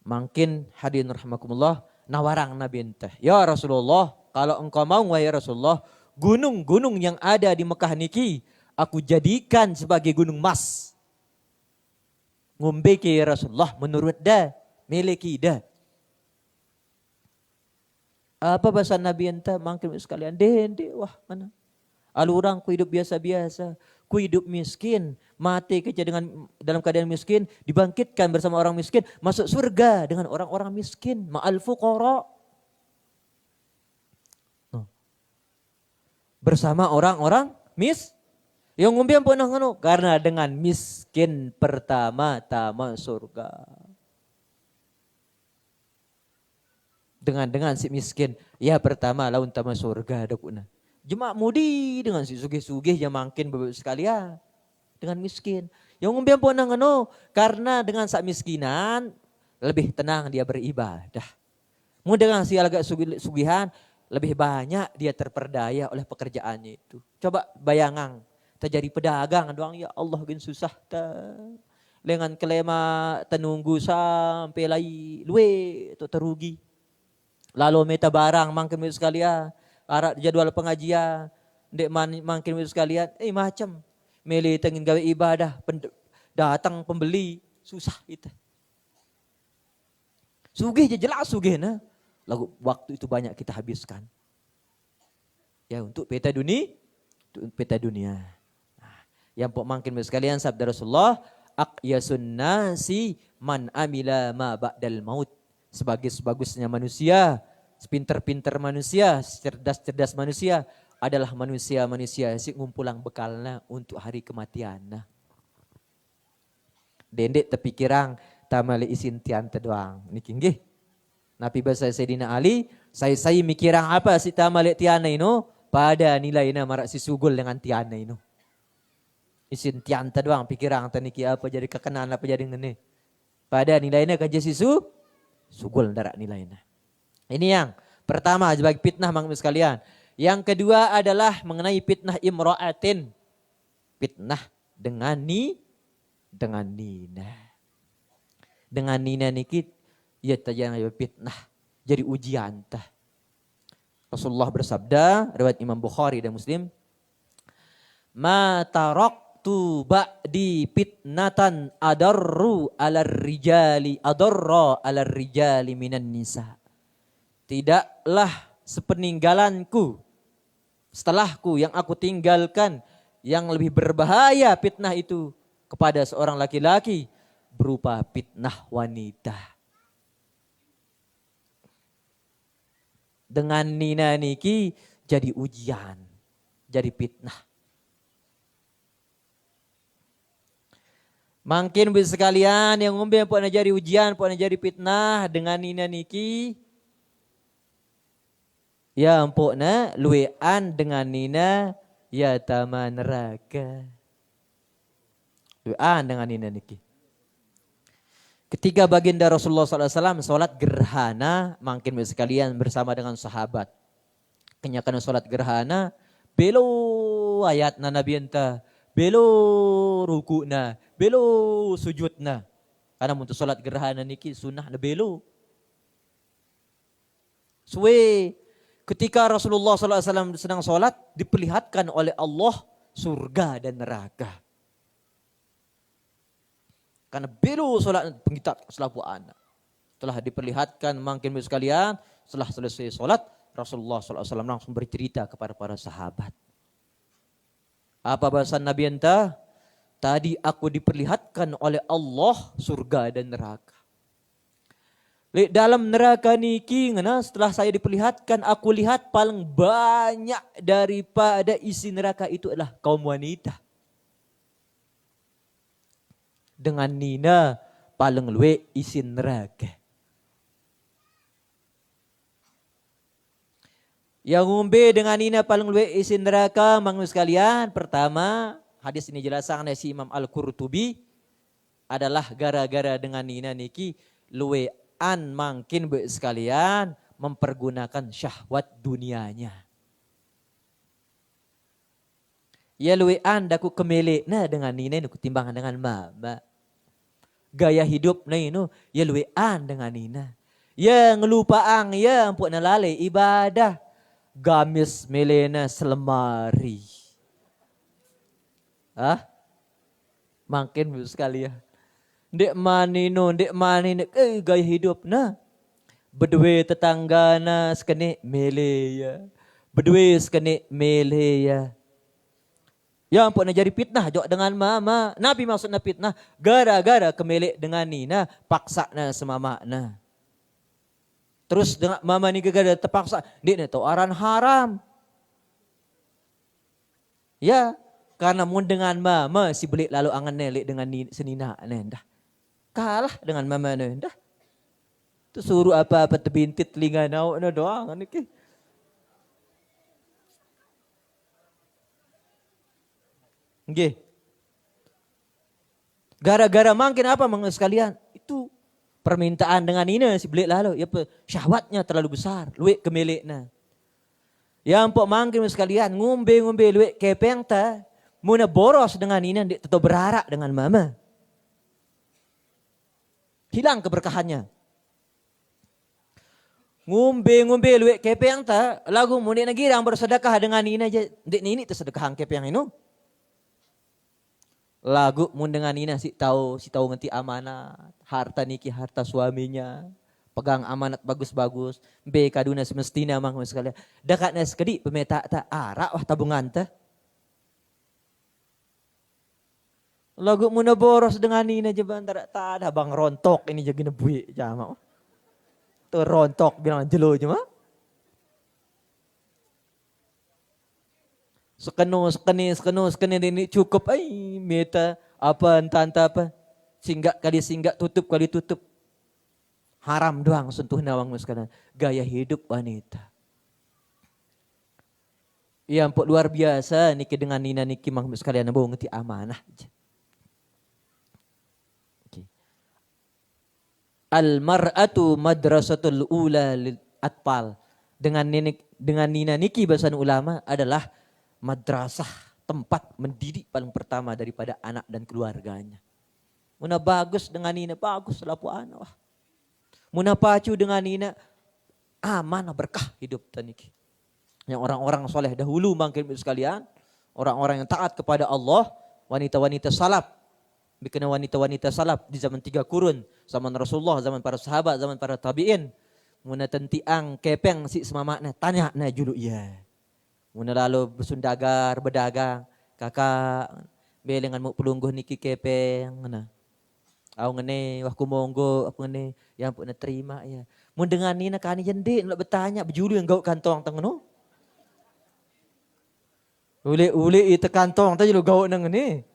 Makin hadirin rahimakumullah nawarang Nabi entah. Ya Rasulullah, kalau engkau mau wahai Rasulullah, gunung-gunung yang ada di Mekah niki aku jadikan sebagai gunung emas. Ngombe ke Rasulullah menurut dah, miliki dah. Apa bahasa Nabi entah makin sekalian dende wah mana. Alurang ku hidup biasa-biasa, ku hidup miskin, mati kerja dengan dalam keadaan miskin, dibangkitkan bersama orang miskin, masuk surga dengan orang-orang miskin, ma'al fuqara. Bersama orang-orang yang ngumbian pun karena dengan miskin pertama-tama surga. Dengan si miskin, ya pertama laun tama surga dakuna. Jemaah mudi dengan si sugih-sugih yang makin beberapa sekalian dengan miskin. Yang ngumbian pun karena dengan sak miskinan lebih tenang dia beribadah. Mu dengan si agak sugihan lebih banyak dia terperdaya oleh pekerjaannya itu. Coba bayangan, terjadi pedagang doang ya Allah gin susah ta. Dengan kelema tenunggu sampai lai luwe tu terugi. Lalu meta barang makin sekalian, arak jadwal pengajian, dek makin sekalian, macam meli tengin gawe ibadah, datang pembeli susah itu. Sugih je jelas sugih nah. Lagu waktu itu banyak kita habiskan. Ya untuk peta dunia. Nah, yang pok makin sekalian sabda Rasulullah, aqyasun nasi man amila ma ba'dal maut. Sebagus-bagusnya manusia, sepinter-pinter manusia, cerdas-cerdas manusia adalah manusia-manusia si ngumpulang bekalna untuk hari kematian. Nah. Dendek terpikirang tamali isin tian doang. Niki nggih. Nabi bahasa Sayyidina Ali, saya mikirang apa si tamali tiana ino pada nilainya marak si sugul dengan tiana ino. Isin tian doang pikirang taniki apa jadi kekenaan apa jadi ngene. Pada nilainya kaji sisu sugul darak nilainya. Ini yang pertama sebagai fitnah maksud sekalian. Yang kedua adalah mengenai fitnah imra'atin. Fitnah dengan Nina. Dengan Nina niki ya tajang fitnah jadi ujian tah. Rasulullah bersabda riwayat Imam Bukhari dan Muslim, "Ma taraktu ba'di fitnatan adarra 'alar rijali minan nisa." Tidaklah sepeninggalanku setelahku yang aku tinggalkan yang lebih berbahaya fitnah itu kepada seorang laki-laki berupa fitnah wanita. Dengan Nina niki jadi ujian, jadi fitnah. Makin bisa sekalian yang ngombe puan jadi ujian, puan jadi fitnah dengan Nina niki. Ya empukna luwean dengan Nina ya taman neraka. Luwean dengan Nina niki. Ketika baginda Rasulullah SAW sholat gerhana, makin sekalian bersama dengan sahabat. Kenyakan sholat gerhana, belo ayatna Nabi enta, belo rukuna, belo sujudna. Karena untuk sholat gerhana niki sunnah na belo. Suwe, ketika Rasulullah SAW sedang sholat, diperlihatkan oleh Allah surga dan neraka. Karena belu sholat pengitat selaku anak. Setelah diperlihatkan makin sekalian, setelah selesai sholat, Rasulullah SAW langsung bercerita kepada para sahabat. Apa bahasan Nabi enta? Tadi aku diperlihatkan oleh Allah surga dan neraka. Dalam neraka niki, setelah saya diperlihatkan, aku lihat paling banyak daripada isi neraka itu adalah kaum wanita. Dengan nina paling luwe isi neraka. Yang ngombe dengan nina paling luwe isi neraka, mangus sekalian. Pertama, hadis ini jelaskan oleh si Imam Al-Qurtubi adalah gara-gara dengan nina niki luwe an makin sekalian mempergunakan syahwat dunianya. Ya luwe an daku kemele na dengan nina nu ketimbangan dengan mama. Gaya hidup na inu ya luwe an dengan nina. Ya ngelupaang ya empuk na lale ibadah. Gamis melena selemari. Makin sekalian. Dek manino, gaya hidup na. Berdua tetangga na sekene mele ya. Berdua sekene mele ya. Ya ampun nak jadi fitnah jok dengan mama. Nabi maksudnya fitnah gara-gara kemelek dengan nina paksa na semama na. Terus dengan mama ni gara-gara terpaksa dia ni tahu aran haram. Ya, karena mun dengan mama si belik lalu angan nelek dengan senina dah. Kalah dengan mama dah. Tu suruh apa-apa terbintit telinga nau na doang ni ke. Nggih. Gara-gara makin apa sekalian? Itu permintaan dengan ini si belik lalu. Ya syahwatnya terlalu besar. Luik kemelekna. Yang pok makin sekalian ngombe-ngombe luik kepeng ta. Muna boros dengan ini dia tetap berharap dengan mama. Hilang keberkahannya. Ngombe-ngombe luik kepeng ta. Lagu muna nagirang bersedekah dengan ini aja. Dek ini tersedekah kepeng ini. Lagu mun dengan Nina si tahu ngerti amanat, harta niki harta suaminya, pegang amanat bagus-bagus, be kaduna semestina mang sekalian. Dekatnya sekedi pemeta ta arak wah tabungan ta. Lagu mun boros dengan Nina je bantar tak ada bang rontok ini jadi nebui jama. Tu rontok bilang jelo je mah. Sekenu ini cukup ay meta apa entah apa singgah tutup kali tutup haram doang sentuh nawang sekarang gaya hidup wanita yang luar biasa niki dengan nina niki mang sekalian mau ngerti amanah al mar'atu madrasatul ula lil atfal dengan nina niki bahasan ulama adalah madrasah, tempat mendidik paling pertama daripada anak dan keluarganya. Muna bagus dengan nina, bagus lapu anak. Wah. Muna pacu dengan nina, aman berkah hidup taniki. Yang orang-orang soleh dahulu mungkin sekalian, orang-orang yang taat kepada Allah, wanita-wanita salaf. Bikin wanita-wanita salaf di zaman 3 kurun, zaman Rasulullah, zaman para sahabat, zaman para tabi'in. Muna tentiang kepeng si semamakna, tanya na julu ya. Muna lalu bersundagar, berdagang, kakak belengan mu pelungguh niki kepeng na. Aku ngene, wah kumonggo, aku ngene, yang pun terima ya. Mun dengan ni nak kani jende nak bertanya berjulu yang gauk kantong tengno. Ule itu kantong tadi lu gauk nang ngene.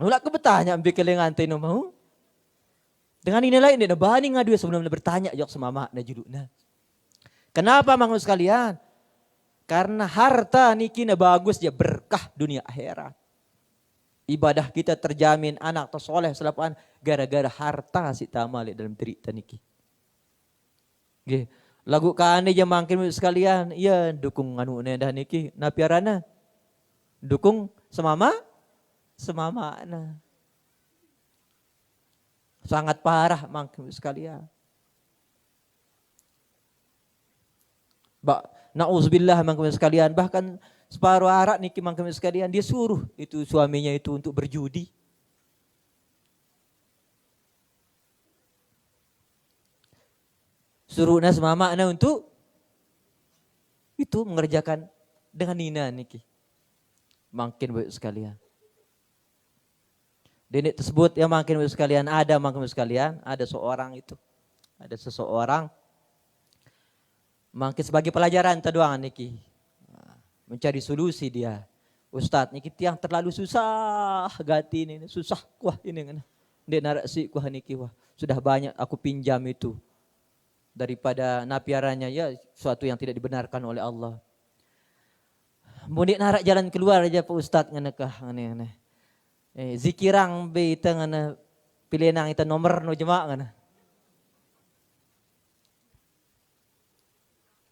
Ulak ke bertanya ambil kelengan teno mau. Dengan ini lain dia bani ngadu sebelum bertanya jok semama na judukna. Kenapa mangu sekalian? Karena harta niki na bagus dia berkah dunia akhirat. Ibadah kita terjamin, anak tersoleh selapan gara-gara harta si tamalik dalam cerita niki. Nggih. Lagu kane je mangkin sekalian, iya dukung anu dah niki napiarana. Dukung semama na. Sangat parah mangkin sekalian. Nauzubillah mangkin sekalian, bahkan separuh arak niki mangkin sekalian dia suruh itu suaminya itu untuk berjudi. Suruh nas mama na untuk itu mengerjakan dengan nina niki. Makin baik sekalian. Denik tersebut yang makin baik sekalian ada seorang itu. Ada seseorang makin sebagai pelajaran doang niki. Mencari solusi dia. Ustadz niki tiang terlalu susah gati ini, susah kuah ini kan. Dek narasi kuah niki wah. Sudah banyak aku pinjam itu. Daripada napiarannya ya suatu yang tidak dibenarkan oleh Allah. Mudik narak jalan keluar aja Pak Ustaz nganakah ngene. Zikirang be ita ngana pilenang ita nomor no jemaah ngana.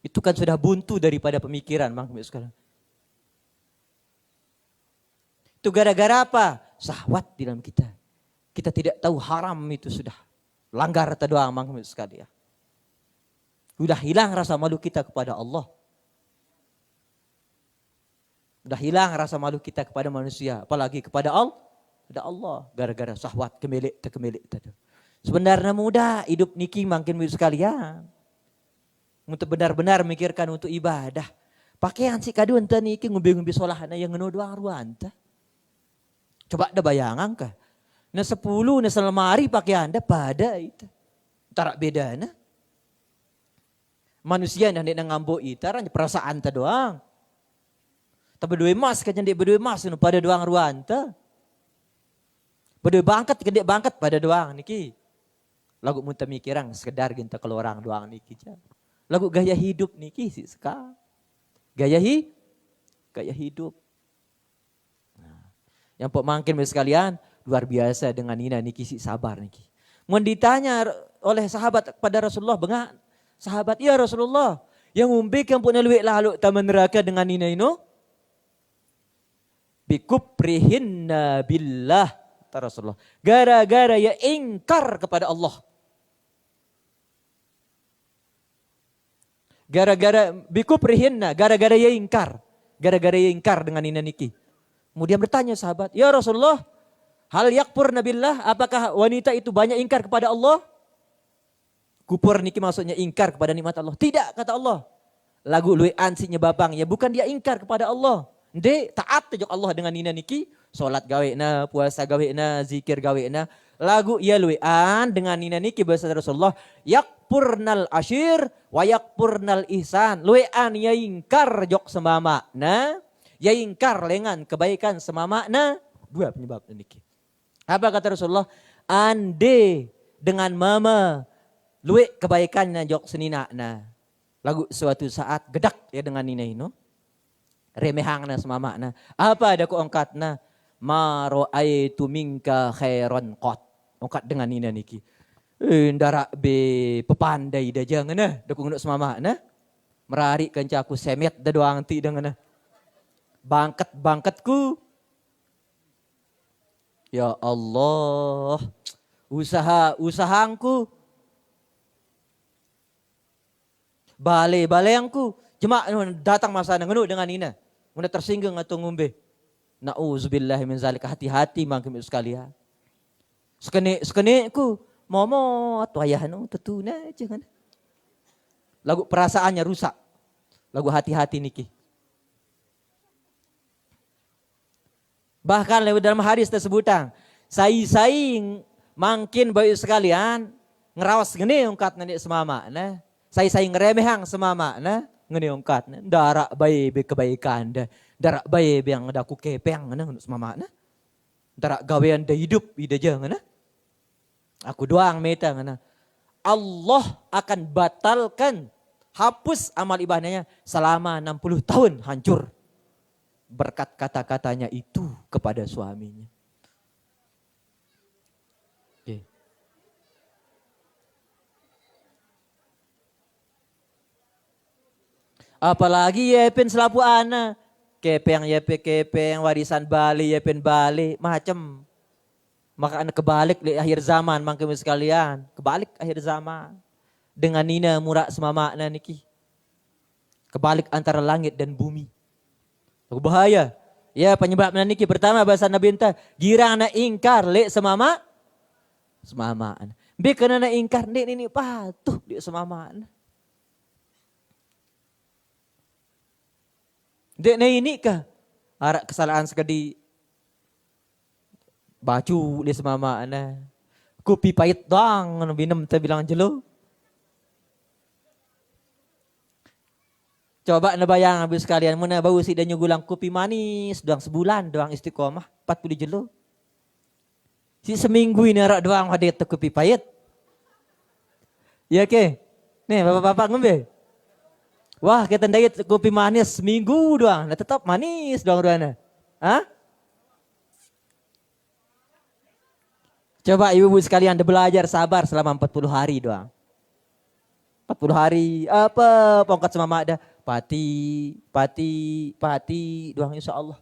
Itu kan sudah buntu daripada pemikiran Bang sekarang. Itu gara-gara apa? Syahwat di dalam kita. Kita tidak tahu haram itu sudah. Langgar doang Bang sekalian. Sudah hilang rasa malu kita kepada Allah. Sudah hilang rasa malu kita kepada manusia. Apalagi kepada Allah. Gara-gara syahwat kemelik. Sebenarnya mudah hidup niki makin mirip sekalian. Untuk benar-benar memikirkan untuk ibadah. Pakaian si kadu enta niki ngumbi-ngumbi solahana yang ngeno doang ruanta. Coba ada bayangan kah? Na 10 na selemari pakaian anda pada itu. Tarak bedana. Manusia yang hendak ngambok itaran perasaan ta doang. Tapi berdua emas kan hendak berdua emas pada doang ruanta. Berdua bangkat hendak bangkat pada doang niki. Lagu muntah mikirang sekedar ginta kalau orang doang niki ja. Lagu gaya hidup niki sih sekal. Gaya hidup. Nah, yang pok mangkin sekalian luar biasa dengan Nina niki si sabar niki. Mun ditanya oleh sahabat kepada Rasulullah bengak. Sahabat, ya Rasulullah, yang umbik yang punya luik lalu taman neraka dengan Nina ino. Bikuprihinna billah, kata Rasulullah. Gara-gara ya ingkar kepada Allah. Bikuprihinna, gara-gara ya ingkar. Gara-gara ya ingkar dengan Nina niki. Kemudian bertanya sahabat, ya Rasulullah, hal yakfurna billah, apakah wanita itu banyak ingkar kepada Allah? Kupur niki maksudnya ingkar kepada nikmat Allah. Tidak kata Allah. Lagu luwe ansinya babang ya bukan dia ingkar kepada Allah. Ndek taat tajok Allah dengan nina niki. Solat gawena, puasa gawena, zikir gawena. Lagu ya luwe an dengan nina niki bahasa Rasulullah. Yakpurnal asyir wa yakpurnal ihsan. Luwe an ya ingkar jok semama. Nah ya ingkar lengan kebaikan semama. Nah dua penyebab niki. Apa kata Rasulullah? Ande dengan mama. Luik kebaikannya jok senina na. Lagu suatu saat gedak ya dengan nina ino. Remehang na semama na. Apa ada ku ongkat na. Ma ro'aitu minka khairan qat. Ongkat dengan nina niki. Ndara be pepandai dah jangan na. Daku ngunuk semama na. Merari kancaku semet dah doang ti dengan na. Bangkat-bangkatku. Ya Allah. Usahangku. Balai-balaiangku. Cuma datang masa ngenuk dengan Nina. Muna tersinggung atau ngumbe. Na'udzubillah min zalik. Hati-hati mangkim sekalian. Sekenikku. Momo atau ayahanu tetuna jangan. Lagu perasaannya rusak. Lagu hati-hati niki. Bahkan lewat dalam hadis tersebutang. Sai-sai mangkin bayu sekalian. Ngerawas gini ungkat nanti semama. Nah. Saya ngeremehang semama na ngeniongkat na darak bayi kebaikan dah darak bayi yang ada ku kepeng na semama na darak gawean dah hidup ida jangan na aku doang meta na Allah akan batalkan hapus amal ibadahnya selama 60 tahun hancur berkat kata-katanya itu kepada suaminya. Apalagi yepen selapu ana. Kepeng yepe kepeng, warisan Bali yepen Bali, macam. Maka anak kebalik di akhir zaman mangkeme sekalian. Kebalik akhir zaman. Dengan nina murak semamakna niki. Kebalik antara langit dan bumi. Bahaya. Ya penyebabnya niki pertama bahasa Nabi enta girang na ingkar lek semamaan. Be kena na ingkar ini patuh di semamaan. Dek na ini kah? Arak kesalahan sekali baju di semama ana. Kopi pahit doang minum teh bilang jelo. Coba na bayang habis sekalian mana bau si dan nyugulang kopi manis doang sebulan doang istiqomah 40 jelo. Si seminggu ini arak doang hadet kopi pahit. Ya ke? Nih bapak-bapak ngombe. Wah kita diet kopi manis seminggu doang, nah tetap manis doang doang. Hah? Coba ibu-ibu sekalian belajar sabar selama 40 hari doang. 40 hari apa pongkat sama mak dah. Pati doang insya Allah.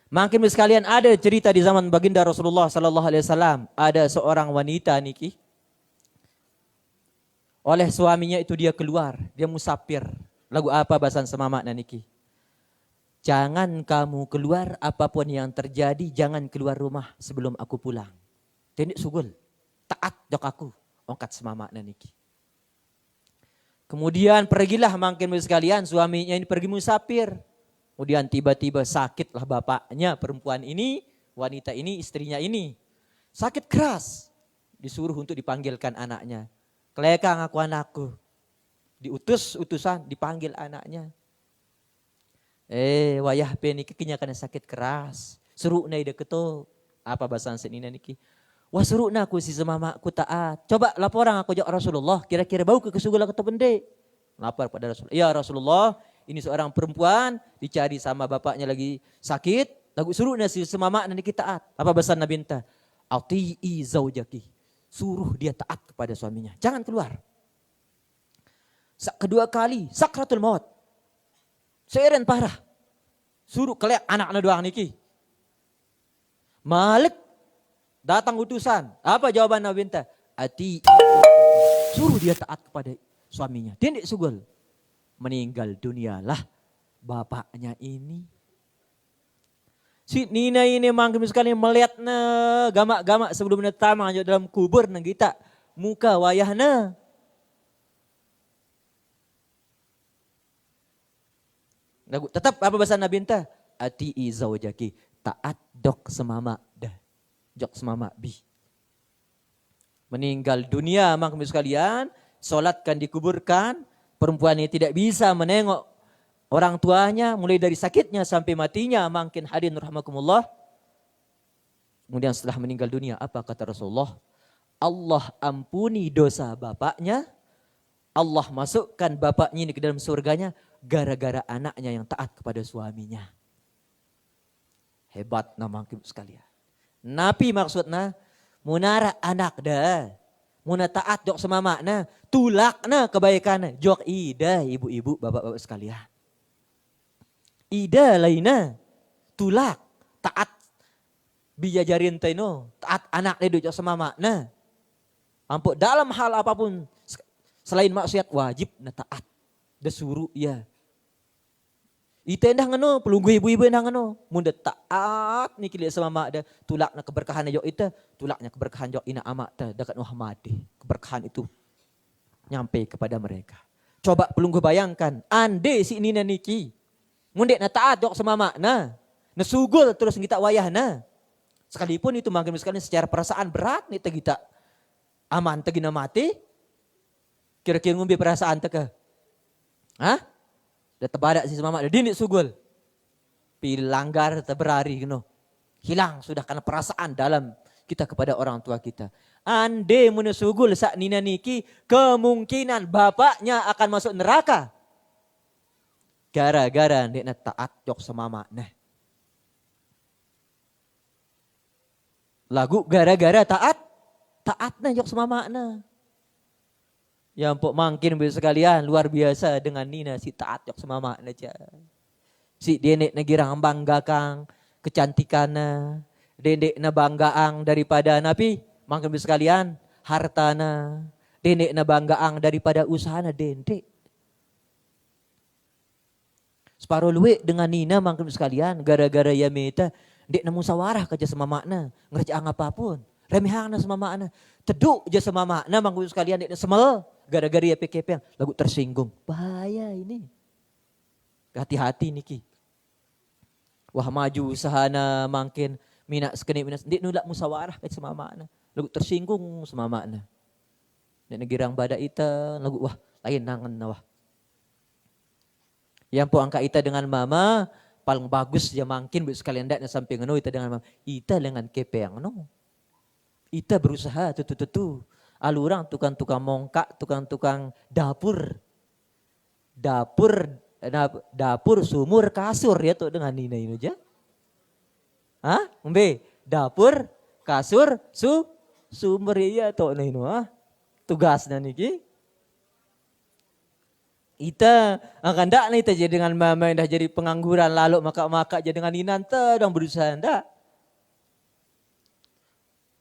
Makin sekalian ada cerita di zaman baginda Rasulullah sallallahu alaihi wasallam, ada seorang wanita niki. Oleh suaminya itu dia keluar, dia musafir. Lagu apa bahasan sama makna niki? Jangan kamu keluar apapun yang terjadi, jangan keluar rumah sebelum aku pulang. Tenik sugul, taat jok aku, ongkat sama makna niki. Kemudian pergilah makin sekalian suaminya ini pergi musafir. Kemudian tiba-tiba sakitlah bapaknya perempuan ini, wanita ini, istrinya ini. Sakit keras, disuruh untuk dipanggilkan anaknya. Kelekang aku anakku. Utusan dipanggil anaknya. Wayah pe niki kinya kana sakit keras. Seru na ide keto. Apa bahasa senina niki? Wah seru na aku si semamaku taat. Coba laporan aku jawab Rasulullah. Kira-kira bau ke kesugula keto bende. Lapor pada Rasulullah. Ya Rasulullah, ini seorang perempuan dicari sama bapaknya lagi sakit. Lagu seru na si semamak niki taat. Apa bahasa Nabi enta? Ati'i zaujaki. Suruh dia taat kepada suaminya. Jangan keluar. Kedua kali, sakratul maut. Seiren parah. Suruh kelek anak-anak doang niki. Malik. Datang utusan. Apa jawaban Nabi enta? Suruh dia taat kepada suaminya. Tindik sugul. Meninggal dunialah bapaknya ini. Si Nina ini mangkem sekali melihat na gamak-gamak sebelum tamang dalam kubur na kita muka wayahna. Tetap apa bahasa Nabi enta? Ati'i zaujaki, taat dok semama dah. Jok semama bi. Meninggal dunia mangkem sekalian, solatkan dikuburkan, perempuan ini tidak bisa menengok orang tuanya mulai dari sakitnya sampai matinya makin hadirin rahmakumullah. Kemudian setelah meninggal dunia apa kata Rasulullah? Allah ampuni dosa bapaknya. Allah masukkan bapaknya ini ke dalam surganya gara-gara anaknya yang taat kepada suaminya. Hebat nama sekalian. Nabi maksudnya munara anak dah. Muna taat jok sama makna. Tulakna kebaikan. Jok ida ibu-ibu bapak-bapak sekalian. Ida lainnya tulak taat bijajarin taino taat anak dia sama makna. Ampun dalam hal apapun selain maksiat wajib na taat. Dasuruh ya. Ite endah ngano pelunggu ibu-ibu endah ngano. Munda taat niki dia sama mak dah tulak na keberkahan jok ite tulaknya keberkahan jok ina amak dah dekat Muhammad. Keberkahan itu nyampe kepada mereka. Coba pelunggu bayangkan ande si nina niki mundek na taat jok sama makna. Nasugul terus kita wayahna. Sekalipun itu makin sekali secara perasaan berat nih kita aman tegina mati. Kira-kira ngumbi perasaan teka. Hah? Dah tebadak si sama makna. Dini sugul. Pilanggar terberari gitu. Hilang sudah karena perasaan dalam kita kepada orang tua kita. Ande menusugul saat nina niki kemungkinan bapaknya akan masuk neraka. Gara-gara dia taat jok sama makna. Lagu gara-gara taat na jok sama makna. Ya ampun mangkin sekalian luar biasa dengan Nina si taat yok sama mak aja. Si denek negirang banggakan kecantikannya, denek na banggaang daripada napi mangkin sekalian hartana, denek na banggaang daripada usahana dendek. Separuh luwe dengan Nina mangkin sekalian gara-gara ya meta dek na musawarah kerja sama makna ngerjaang apapun. Remehang na sama makna. Teduk aja sama makna mangkin sekalian dek na semel. Gara-gara ya PKP lagu tersinggung. Bahaya ini. Hati-hati Niki. Wah maju usahana mangkin minak sekeni minak. Dik nulak musawarah kat sama makna. Lagu tersinggung sama makna. Nek negirang badak ita lagu wah lain nangan na wah. Yang po angka ita dengan mama paling bagus ya mangkin bu sekalian dak na samping anu ita dengan mama. Ita dengan kepeng no. Ita berusaha tutu. Alurang tukang-tukang mongkak, tukang-tukang dapur. Dapur, sumur, kasur ya tuh dengan Nina ini aja. Hah? Umbe, dapur, kasur, sumur ya tuh Nina ah. Tugasnya niki. Ita akan dak nih ita jadi dengan mama yang dah jadi pengangguran lalu maka jadi dengan Nina ente dong berusaha ndak.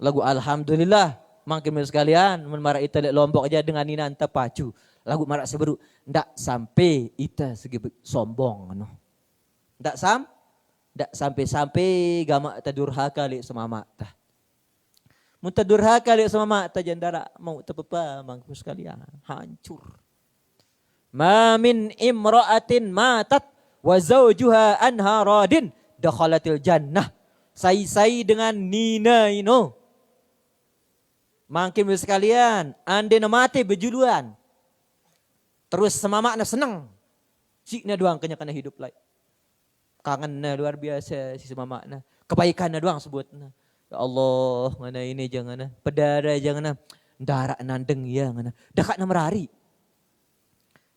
Lagu alhamdulillah. Mangkin sekalian, marah ita lek Lombok aja dengan Nina anta pacu. Lagu marah seberu, ndak sampai ita segi sombong no. Ndak sampai gama ta durhaka lek sama mak ta. Mun ta durhaka lek sama mak ta jandara mau tepapa mangkin sekalian, hancur. Ma min imra'atin matat wa zawjuha anha radin dakhalatil jannah. Sai dengan Nina ino. Mangkin sekalian, ande na mati berjuluan. Terus sama makna senang. Sikna doang kena hidup lagi. Kangennya luar biasa si sama makna. Kebaikannya doang sebutnya. Ya Allah, mana ini jangan pedara jangan darah nandeng ya ngana. Dekat na merari.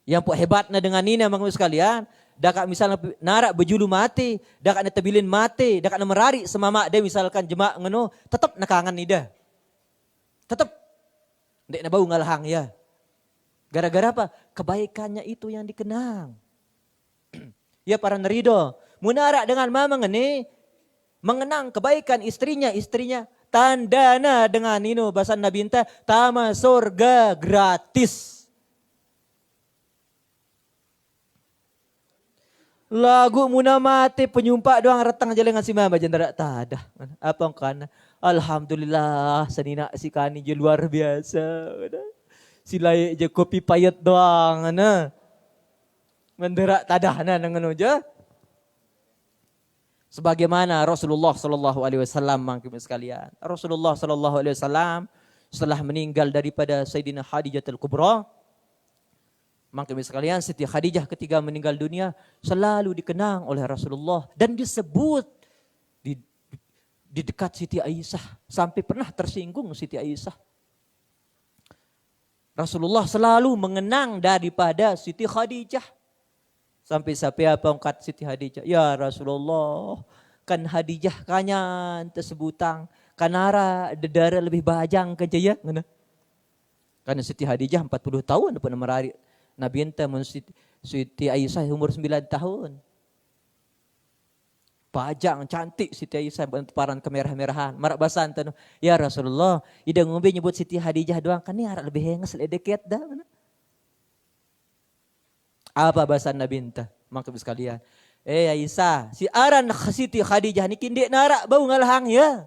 Yang pok hebatnya dengan Nina mangkin sekalian, dekat misalnya narak berjulu mati, dekat na tabilin mati, dekat na merari sama mak dia misalkan jemak ngono, tetap na kangen ida. Tetap ndek na bau ngalahang ya. Gara-gara apa? Kebaikannya itu yang dikenang. Ya para nerido, munara dengan mama ngene mengenang kebaikan istrinya tandana dengan nino bahasan Nabi enta tama surga gratis. Lagu muna mati penyumpak doang retang jalan si mama jendara tadah. Apa kan? Alhamdulillah senina si kani je luar biasa. Si layak je kopi payet doang. Menderak tadahna dengan aja. Sebagaimana Rasulullah SAW mangkim sekalian. Rasulullah SAW setelah meninggal daripada Sayyidina Khadijatul Kubra. Mangkim sekalian Siti Khadijah ketika meninggal dunia selalu dikenang oleh Rasulullah. Dan disebut di dekat Siti Aisyah. Sampai pernah tersinggung Siti Aisyah. Rasulullah selalu mengenang daripada Siti Khadijah. Sampai apa angkat Siti Khadijah. Ya Rasulullah. Kan Khadijah kanyan tersebutang. Kanara dedara lebih bajang ke jaya. Karena Siti Khadijah 40 tahun. Dapat merari. Nabi enta Siti Aisyah umur 9 tahun. Pajang cantik Siti Aisyah paran kemerah-merahan. Marak basan tanu. Ya Rasulullah, ida ngombe nyebut Siti Khadijah doang kan ni harap lebih henges deket dah. Apa bahasan Nabi enta? Maka sekalian. Aisyah, si aran Siti Khadijah ni kindek narak bau ngalahang ya.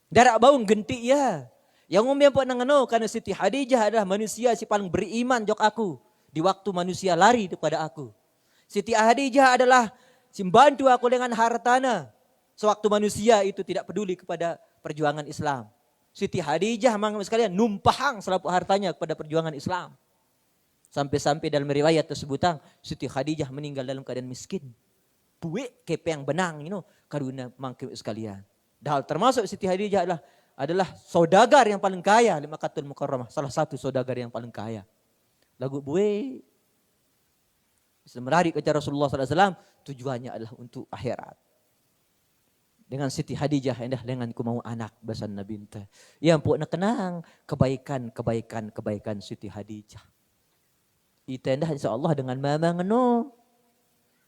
Darak bau genti ya. Yang ngombe apa nangano karena Siti Khadijah adalah manusia si paling beriman jok aku di waktu manusia lari daripada aku. Siti Khadijah adalah membantu aku dengan hartana. Sewaktu manusia itu tidak peduli kepada perjuangan Islam. Siti Khadijah mangga sekalian numpahang selapu hartanya kepada perjuangan Islam. Sampai-sampai dalam riwayat tersebut Siti Khadijah meninggal dalam keadaan miskin. Buik kepeng benang karuna mangga sekalian. Dahal termasuk Siti Khadijah adalah saudagar yang paling kaya di Makkahul Mukarramah. Salah satu saudagar yang paling kaya. Lagu buik. Melari ke Rasulullah SAW tujuannya adalah untuk akhirat. Dengan Siti Hadijah endah dengan ku mau anak basan Nabi ente. Yang pok nak kenang kebaikan Siti Hadijah. Ita endah insyaallah dengan mama ngeno.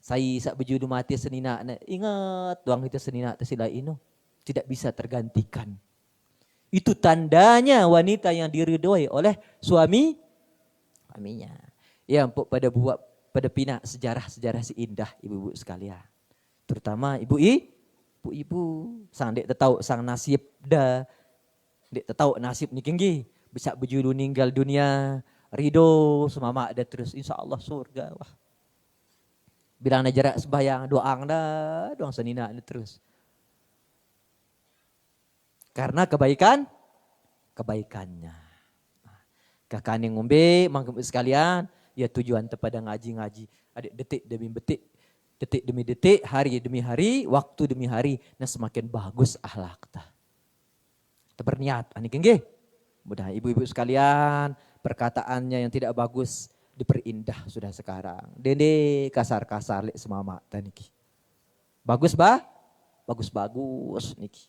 Saya sak bejudu mati senina ingat doang kita senina tersila ino tidak bisa tergantikan. Itu tandanya wanita yang diridhoi oleh suaminya. Ya empuk pada pina sejarah-sejarah si indah ibu-ibu sekalian. Terutama ibu-ibu sang dek tahu sang nasib dek tahu nasib ni tinggi bisa bejudu ninggal dunia ridho semama ada terus insyaallah surga wah. Bilang jarak sembahyang doang senina terus. Karena kebaikannya. Kakak ngombe mangkem sekalian, ya tujuan kepada ngaji-ngaji. Adik detik demi detik, hari demi hari, waktu demi hari, nah semakin bagus akhlak kita. Kita berniat, anik nggih. Mudah ibu-ibu sekalian, perkataannya yang tidak bagus diperindah sudah sekarang. Dende kasar-kasar lek semama niki. Bagus niki.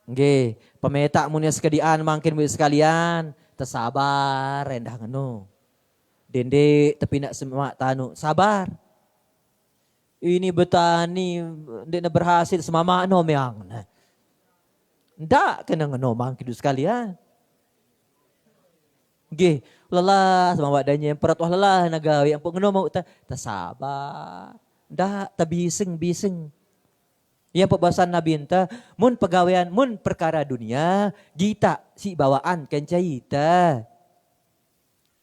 Nggih, pemeta munya sekedian mangkin ibu sekalian, tersabar rendah ngeno. Dende tapi nak semua tanu, sabar. Ini betani dena berhasil semama no meang. Ndak kena ngeno mangkin sekalian. Nggih, lelah sama wadanya yang perut wah lelah nagawi yang ngeno mau sabar. Ndak tabising. Ya pembahasan Nabi enta mun pegawaian mun perkara dunia gita si bawaan kencaita.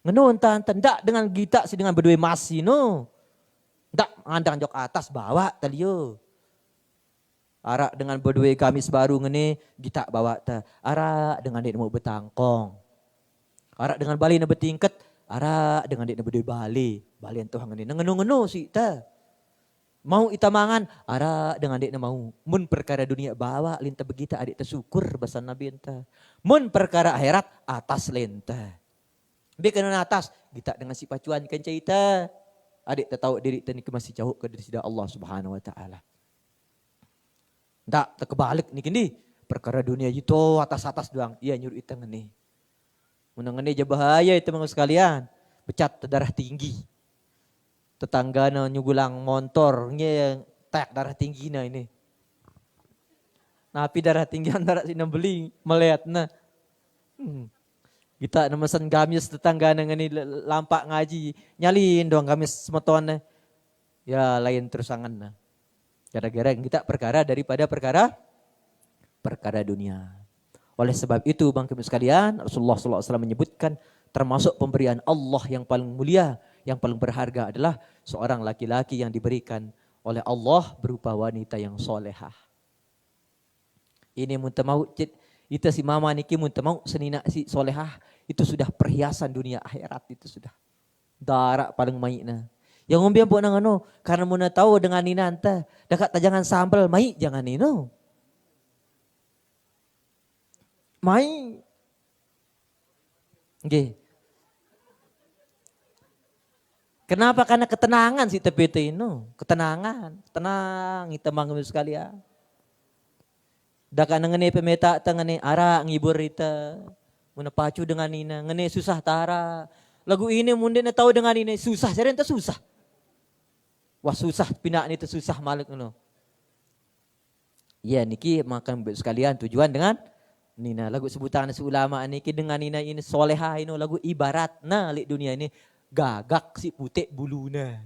Ngeno enta ndak dengan gita si dengan berdua masih no. Ndak ngandang jok atas bawa taliyo. Arak dengan berdua gamis baru ngene gita bawa ta. Arak dengan dek mau betangkong. Arak dengan bali na betingket, arak dengan dek na berdua bali. Bali ento ngene ngeno si ta. Mau itamangan, ara dengan adik mau. Mun perkara dunia bawa linta begita adik tersyukur basan Nabi enta. Mun perkara akhirat atas linta. Bikin atas, kita dengan si pacuan kan cerita. Adik tahu diri tani masih jauh ke diri Allah Subhanahu wa taala. Ndak terkebalik nih kini. Perkara dunia itu atas-atas doang. Iya nyuruh itu ngene. Mun ngene aja bahaya itu mga sekalian. Becat darah tinggi. Tetangga na nyugulang motornya yang tek darah tinggi na ini. Napi darah tinggi antara si beli melihat na. Kita nemesan gamis tetangga na ngani lampak ngaji. Nyalin doang gamis semeton na. Ya lain terusangan na. Gara-gara kita perkara daripada perkara dunia. Oleh sebab itu bangsa sekalian Rasulullah SAW menyebutkan termasuk pemberian Allah yang paling mulia. Yang paling berharga adalah seorang laki-laki yang diberikan oleh Allah berupa wanita yang solehah. Ini muntah mau itu si mama niki muntah mau senina si solehah itu sudah perhiasan dunia akhirat itu sudah. Darak paling maikna. Yang ngombe pun nang ano karena muna tahu dengan nina anta dekat jangan sambal mai jangan ino. Mai. Nggih. Kenapa? Karena ketenangan si TPT ini. Ketenangan. Tenang kita manggil sekalian. Daka ngene pemeta ngene ara ngibur kita. Muna pacu dengan ina. Ngene susah tara. Lagu ini mundin na tahu dengan ini. Susah. Saya renta susah. Wah susah. Pinaan itu susah malik. Ya niki makan sekalian tujuan dengan nina. Lagu sebutan ulama niki dengan nina ini solehah ini. Lagu ibarat. Nah li dunia ini. Gagak si putih buluna.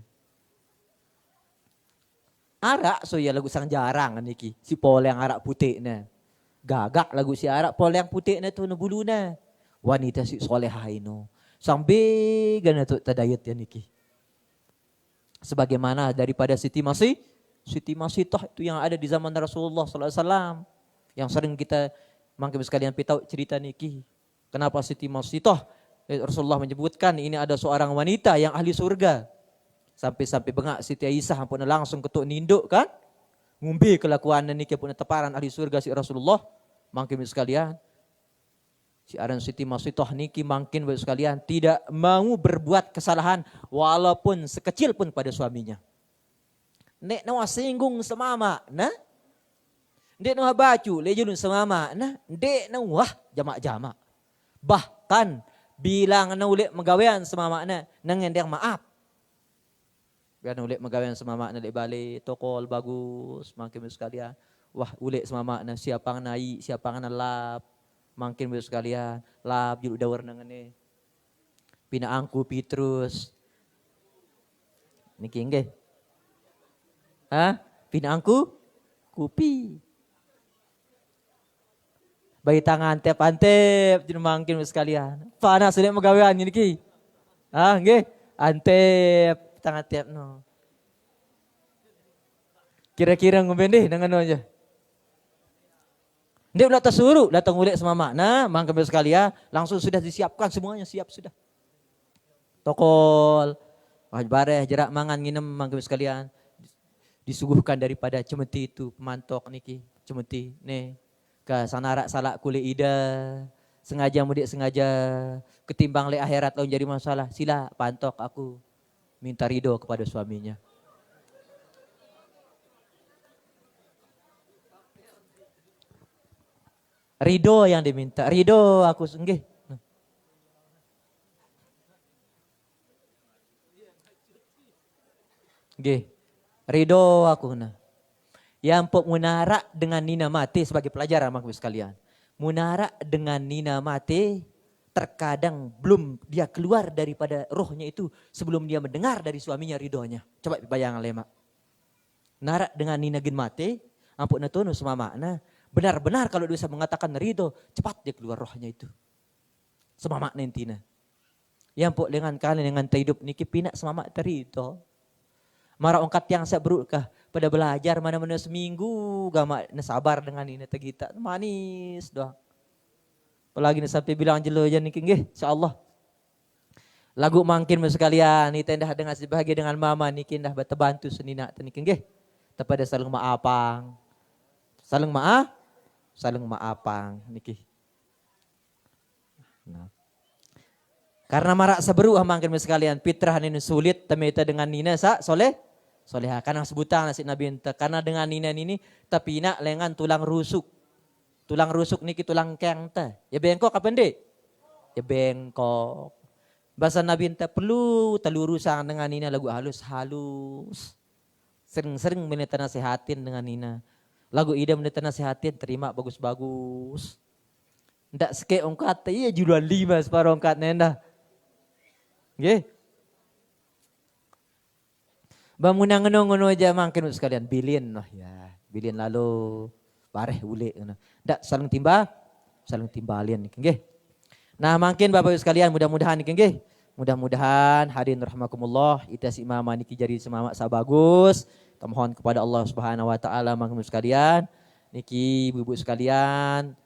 Arak so ya lagu sang jarang niki si pol yang arak putih na. Gagak lagu si arak pol yang putih na tu na buluna. Wanita si solehah ino. Sampai gana tu tadayat ya niki. Sebagaimana daripada Siti Masitoh itu yang ada di zaman Rasulullah SAW. Yang sering kita mangke sekalian pitau cerita niki. Kenapa Siti Masitoh? Rasulullah menyebutkan ini ada seorang wanita yang ahli surga. Sampai bengak Siti Aisyah pun langsung ketuk ninduk kan. Ngumbi kelakuan niki pun teparan ahli surga si Rasulullah. Mangkin sekalian. Si aran Siti Masitoh niki mangkin sekalian tidak mau berbuat kesalahan walaupun sekecil pun pada suaminya. Nek na singgung semama, nah. Ndek na baju lejun semama, nah. Ndek na wah jamak-jamak. Bahkan bilang na ulik magawean semama na nangendang maaf. Biar ulik magawean semama na balik tokol bagus, makin sekalian. Wah ulik semama na siapa naik, siapa lap, makin sekalian. Lap julu dawar nangane. Pinaangku Petrus. Niki nggih. Pinaangku kupi. Bayi tangan antep jadi mangkin sekalian. Panas sudah magawean niki. Nggih, antep tangan antep no. Kira-kira ngomben deh dengan aja. Dia udah tersuruh datang ulik sama makna, mangkin sekalian, langsung sudah disiapkan semuanya siap sudah. Tokol, bareh jerak mangan nginem mangkin sekalian. Disuguhkan daripada cemeti itu pemantok niki, cemeti nih. Ke sanarak salak kulit ida, sengaja mudik sengaja, ketimbang le akhirat lawan jadi masalah, sila pantok aku minta ridho kepada suaminya. Ridho yang diminta, ridho aku nggih. Nggih. Ridho aku nah. Yang pok munara dengan Nina mati sebagai pelajaran maksud sekalian. Munara dengan Nina mati terkadang belum dia keluar daripada rohnya itu sebelum dia mendengar dari suaminya ridhonya. Coba bayangkan lemak. Nara dengan Nina gin mati, ampun natunu sama makna. Benar-benar kalau dia bisa mengatakan ridho, cepat dia keluar rohnya itu. Sama makna intina. Yang pok dengan kalian dengan hidup niki pinak sama makna ridho. Marah ongkat yang saya berukah pada belajar mana-mana seminggu gak sabar dengan ini tegita manis doang. Apalagi nih sampai bilang jelo aja nih nggih insyaallah. Lagu mangkin sekalian nih tendah dengan sebahagia dengan mama nih kindah bantu senina niki nggih. Tepada saling maafang. Saling maafang niki. Nah. Karena marak seberu mangkin sekalian fitrah ini sulit temeta dengan nina soleha karena sebutan nasi Nabi ente karena dengan nina ini tapi nak lengan tulang rusuk niki tulang keng teh ya bengkok apa ndek ya bengkok bahasa Nabi ente perlu telurusan dengan nina lagu halus sering meneta nasihatin dengan nina lagu ida meneta nasihatin terima bagus ndak seke ongkat iya jualan 5 separuh ongkat nenda nggih bangunan ngono aja mangkin sekalian bilin bilin lalu bareh ule ndak saling timbalin nggih. Nah mangkin Bapak Ibu sekalian mudah-mudahan nggih. Mudah-mudahan hadirin rahimakumullah ita si mama niki jadi semangat sabagus. Kita mohon kepada Allah Subhanahu wa taala mangkin sekalian niki ibu-ibu sekalian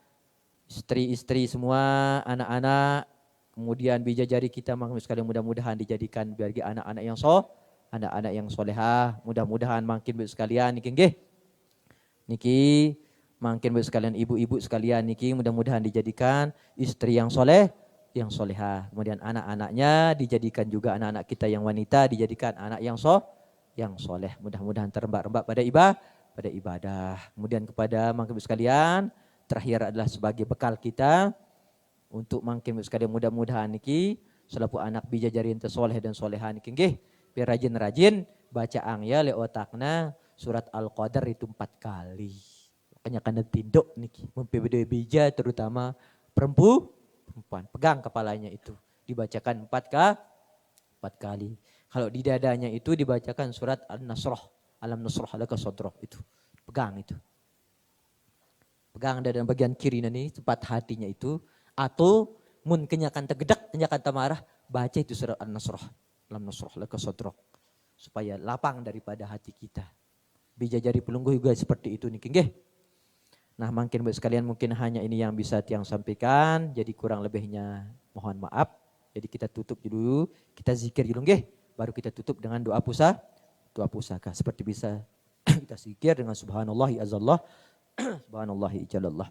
istri-istri semua anak-anak kemudian bijajari kita mangkin sekalian mudah-mudahan dijadikan bagi anak-anak yang solehah, mudah-mudahan makin baik sekalian niki makin baik sekalian ibu-ibu sekalian niki mudah-mudahan dijadikan istri yang solehah, kemudian anak-anaknya dijadikan juga anak-anak kita yang wanita dijadikan anak yang soleh, mudah-mudahan terembak-rembak pada ibadah, kemudian kepada makin baik sekalian terakhir adalah sebagai bekal kita untuk makin baik sekalian mudah-mudahan niki selaku anak bijajari ente soleh dan soleha niki biar rajin-rajin baca angya le otakna surat Al-Qadar itu 4 kali. Makanya kena tinduk niki mempebede bija terutama perempuan pegang kepalanya itu dibacakan 4 kali. Kalau di dadanya itu dibacakan surat Al-Nasrah, Alam Nasrah laka sadrah itu. Pegang itu. Pegang dada bagian kiri nih tempat hatinya itu atau mun kenyakan tegedak, kenyakan tamarah baca itu surat Al-Nasrah. Alam nasrah laka sadrak supaya lapang daripada hati kita. Bijajari pelungguh juga seperti itu nggih. Nah, mungkin buat sekalian mungkin hanya ini yang bisa tiang sampaikan, jadi kurang lebihnya mohon maaf. Jadi kita tutup dulu, kita zikir dulu nggih, baru kita tutup dengan doa pusaka. Seperti bisa kita zikir dengan subhanallahi azallah, subhanallahi ijalallah.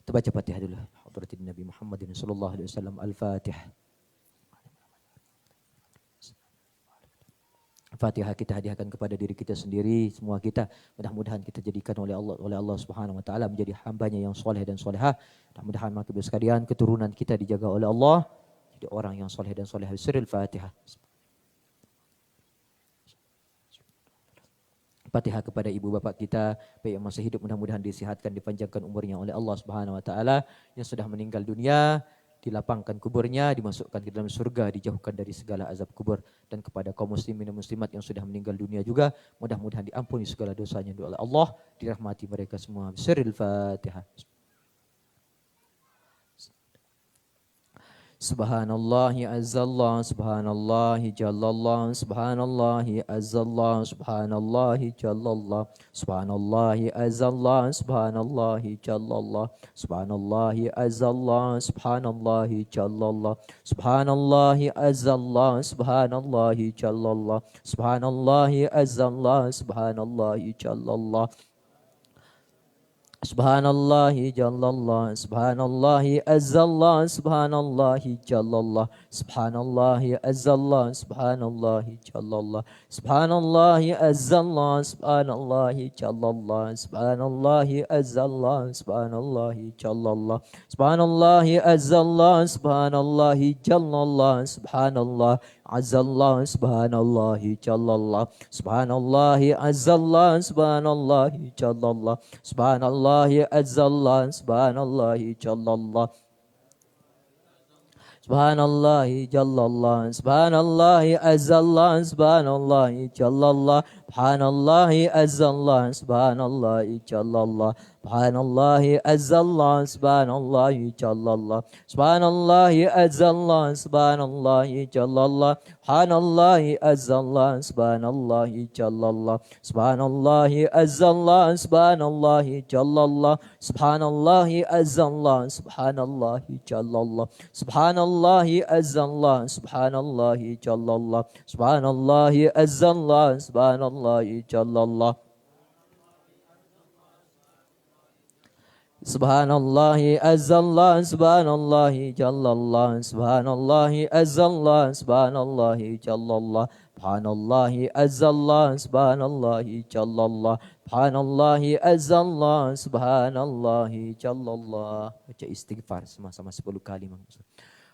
Kita baca Fatihah dulu. Hadratin Nabi Muhammadin sallallahu alaihi wasallam. Al-Fatihah. Fatihah kita hadiahkan kepada diri kita sendiri, semua kita. Mudah-mudahan kita jadikan oleh Allah Subhanahu wa taala menjadi hambanya yang soleh dan solehah. Mudah-mudahan maka sekalian keturunan kita dijaga oleh Allah jadi orang yang soleh dan solehah. Suril Fatihah. Fatihah kepada ibu bapak kita baik yang masih hidup, mudah-mudahan disihatkan, dipanjangkan umurnya oleh Allah Subhanahu wa taala. Yang sudah meninggal dunia, dilapangkan kuburnya, dimasukkan ke dalam surga, dijauhkan dari segala azab kubur. Dan kepada kaum muslimin dan muslimat yang sudah meninggal dunia juga, mudah-mudahan diampuni segala dosanya oleh Allah, dirahmati mereka semua. Sirril Fatihah. Subhanallahi azzallah, subhanallahi jallallah, subhanallahi azzallah, subhanallahi jallallah, subhanallahi azzallah, subhanallahi jallallah, subhanallahi azzallah, subhanallahi jallallah, subhanallahi azzallah, subhanallahi jallallah, subhanallahi azzallah, subhanallahi jallallah, subhanallahi jallallah, subhanallahi azzallah, subhanallahi jallallah, subhanallahi azzallah, subhanallahi jallallah, subhanallahi azzallah, subhanallahi jallallah, subhanallahi azzallah, subhanallahi jallallah, subhanallahi azzallah, subhanallahi jallallah, subhanallah azzallah, subhanallahi jallallah, subhanallahi azzallah, subhanallahi jallallah, subhanallahi azzallah, subhanallahi jallallah, subhanallahi jallallah, subhanallahi azzallah, subhanallahi jallallah, subhanallahi azzallah, subhanallahi jallallah, subhanallahi azzallah, subhanallahi jallallah, subhanallahi azzallah, subhanallahi jallallah, subhanallahi azzallah, subhanallahi jallallah, subhanallahi azzallah, subhanallahi jallallah, subhanallahi azzallah, subhanallahi jallallah, subhanallahi azzallah, subhanallahi jallallah, subhanallahi azzallah, subhanallahi jallallah, subhanallahi azzallah, subhanallahi jallallah, subhanallahi azzallah, subhanallahi jallallah, subhanallahi azzallah, subhanallahi jallallah, subhanallahi azzallah, subhanallahi jallallah. Baca istighfar sama-sama 10 kali.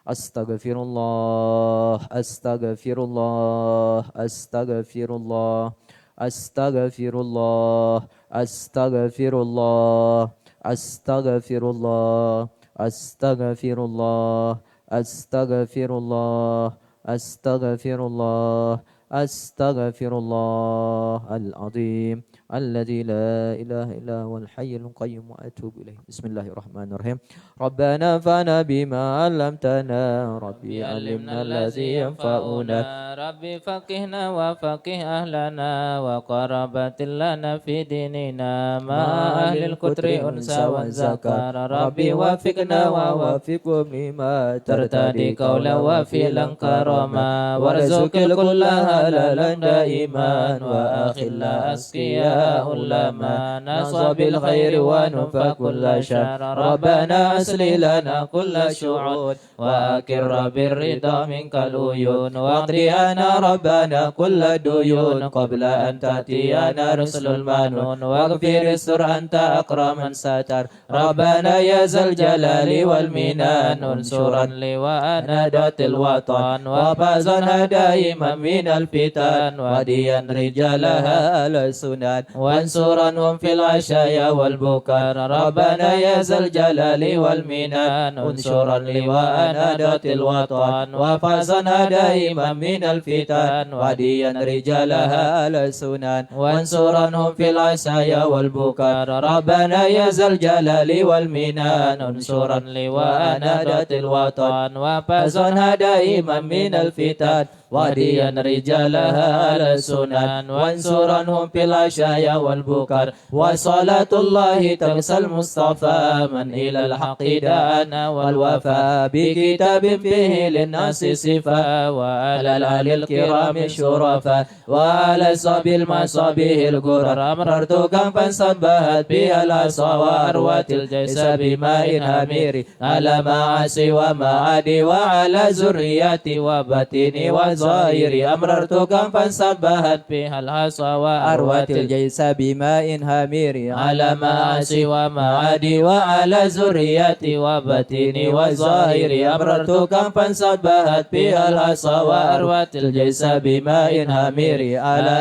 Astaghfirullah, astaghfirullah, astaghfirullah, astaghfirullah, astaghfirullah, astaghfirullah, astaghfirullah, astaghfirullah, astaghfirullah, astaghfirullah al-azim alladzi la ilaha illa huwal hayyul qayyum wa atubu ilaih. Bismillahirrahmanirrahim. Rabbana fana bima 'allamtana, rabbi 'allimna allazi yanfa'una, rabbi faqihna wa faqih ahlana wa qarabatil lana fi dinina ma ahlil kutri unsa wa zakara, rabbi wafiqna wa wafiqhum lima tartadi qawla wa fi'lan karama, warzuqil kulla halalan daiman wa akhilla asqiya ulama, nasabil khairi wa nufa kulla syar, rabbana asli lana kulla syu'ud wa akirra birrida minkal uyun, waqdiyana rabbana kulla duyun qabla an tatiyana rusulul manun, waghfir istur anta akraman satar, rabbana ya zal jalali wal minan, unsuran liwa anadatil watan wa fazan hadaiman minal fitan, wadiyan rijalaha ala sunan, wansuranhum fil ashaya wal bukar, rabbana ya zal jalali wal minan, unsuran liwa anadatil watan wa fazan hadaiman minal fitan, wadiyan rijalaha ala sunan, wansuranhum fil ashaya wal bukar, rabbana ya zal jalali wal minan, unsuran liwa anadatil watan wa fazan hadaiman minal fitan, wadiyan rijalaha ala sunan, wansuranhum fil ashaya wal bukar, wa salatullahi tarsal mustafa man ilal haqi da'ana wal wafa, bi kitabin fihi linnasi sifa, wa ala alil kirami syurafa, wa ala sabil masabihil gurar, amrartu kampan sabahat bihal asa wa arwatil jaisa bima'in hamiri, ala ma'asi wa ma'adi wa ala zurriyati wa batini wa والظاهر أمررتكم فانصبحت فيها الحصى وأروت الجيش بماء هامير على معاصي ومعادي وعلى ذريتي وبتيني وظاهري أمررتكم فانصبحت فيها الحصى وأروت الجيش بماء هامير على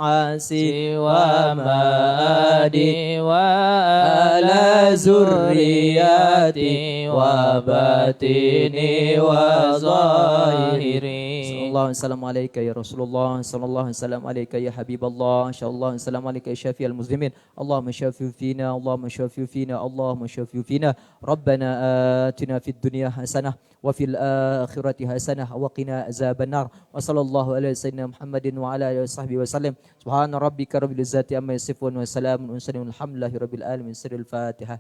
معاصي ومعادي وعلى ذريتي وبتيني وظاهري. Sallallahu alaihi wasallam alaika ya Rasulullah, sallallahu alaihi wasallam alaika ya Habiballah, sallallahu alaihi wasallam alaika ya Syafi'al muslimin. Allahumma syafi' fina, Allahumma syafi' fina, Allahumma syafi' fina. Rabbana atina fid dunya hasanah wa fil akhirati hasanah wa qina azabannar. Wa sallallahu alaihi sayyidina Muhammadin wa ala alihi wasahbihi wasallam. Subhana rabbika rabbil izzati amma yasifun wa salamun alhamdulillahi rabbil alamin. Sirrul Fatihah.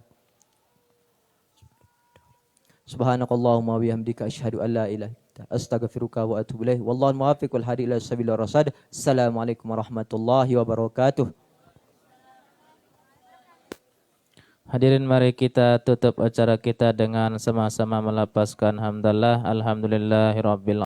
Subhanakallahumma wa bihamdika asyhadu an la ilaha illa anta astaghfiruka wa atubu ilaik. Wallahul muwaffiq wal hadi ila sabilir rasyad. Assalamualaikum warahmatullahi wabarakatuh. Hadirin, mari kita tutup acara kita dengan sama-sama melapaskan hamdalah. Alhamdulillahirabbil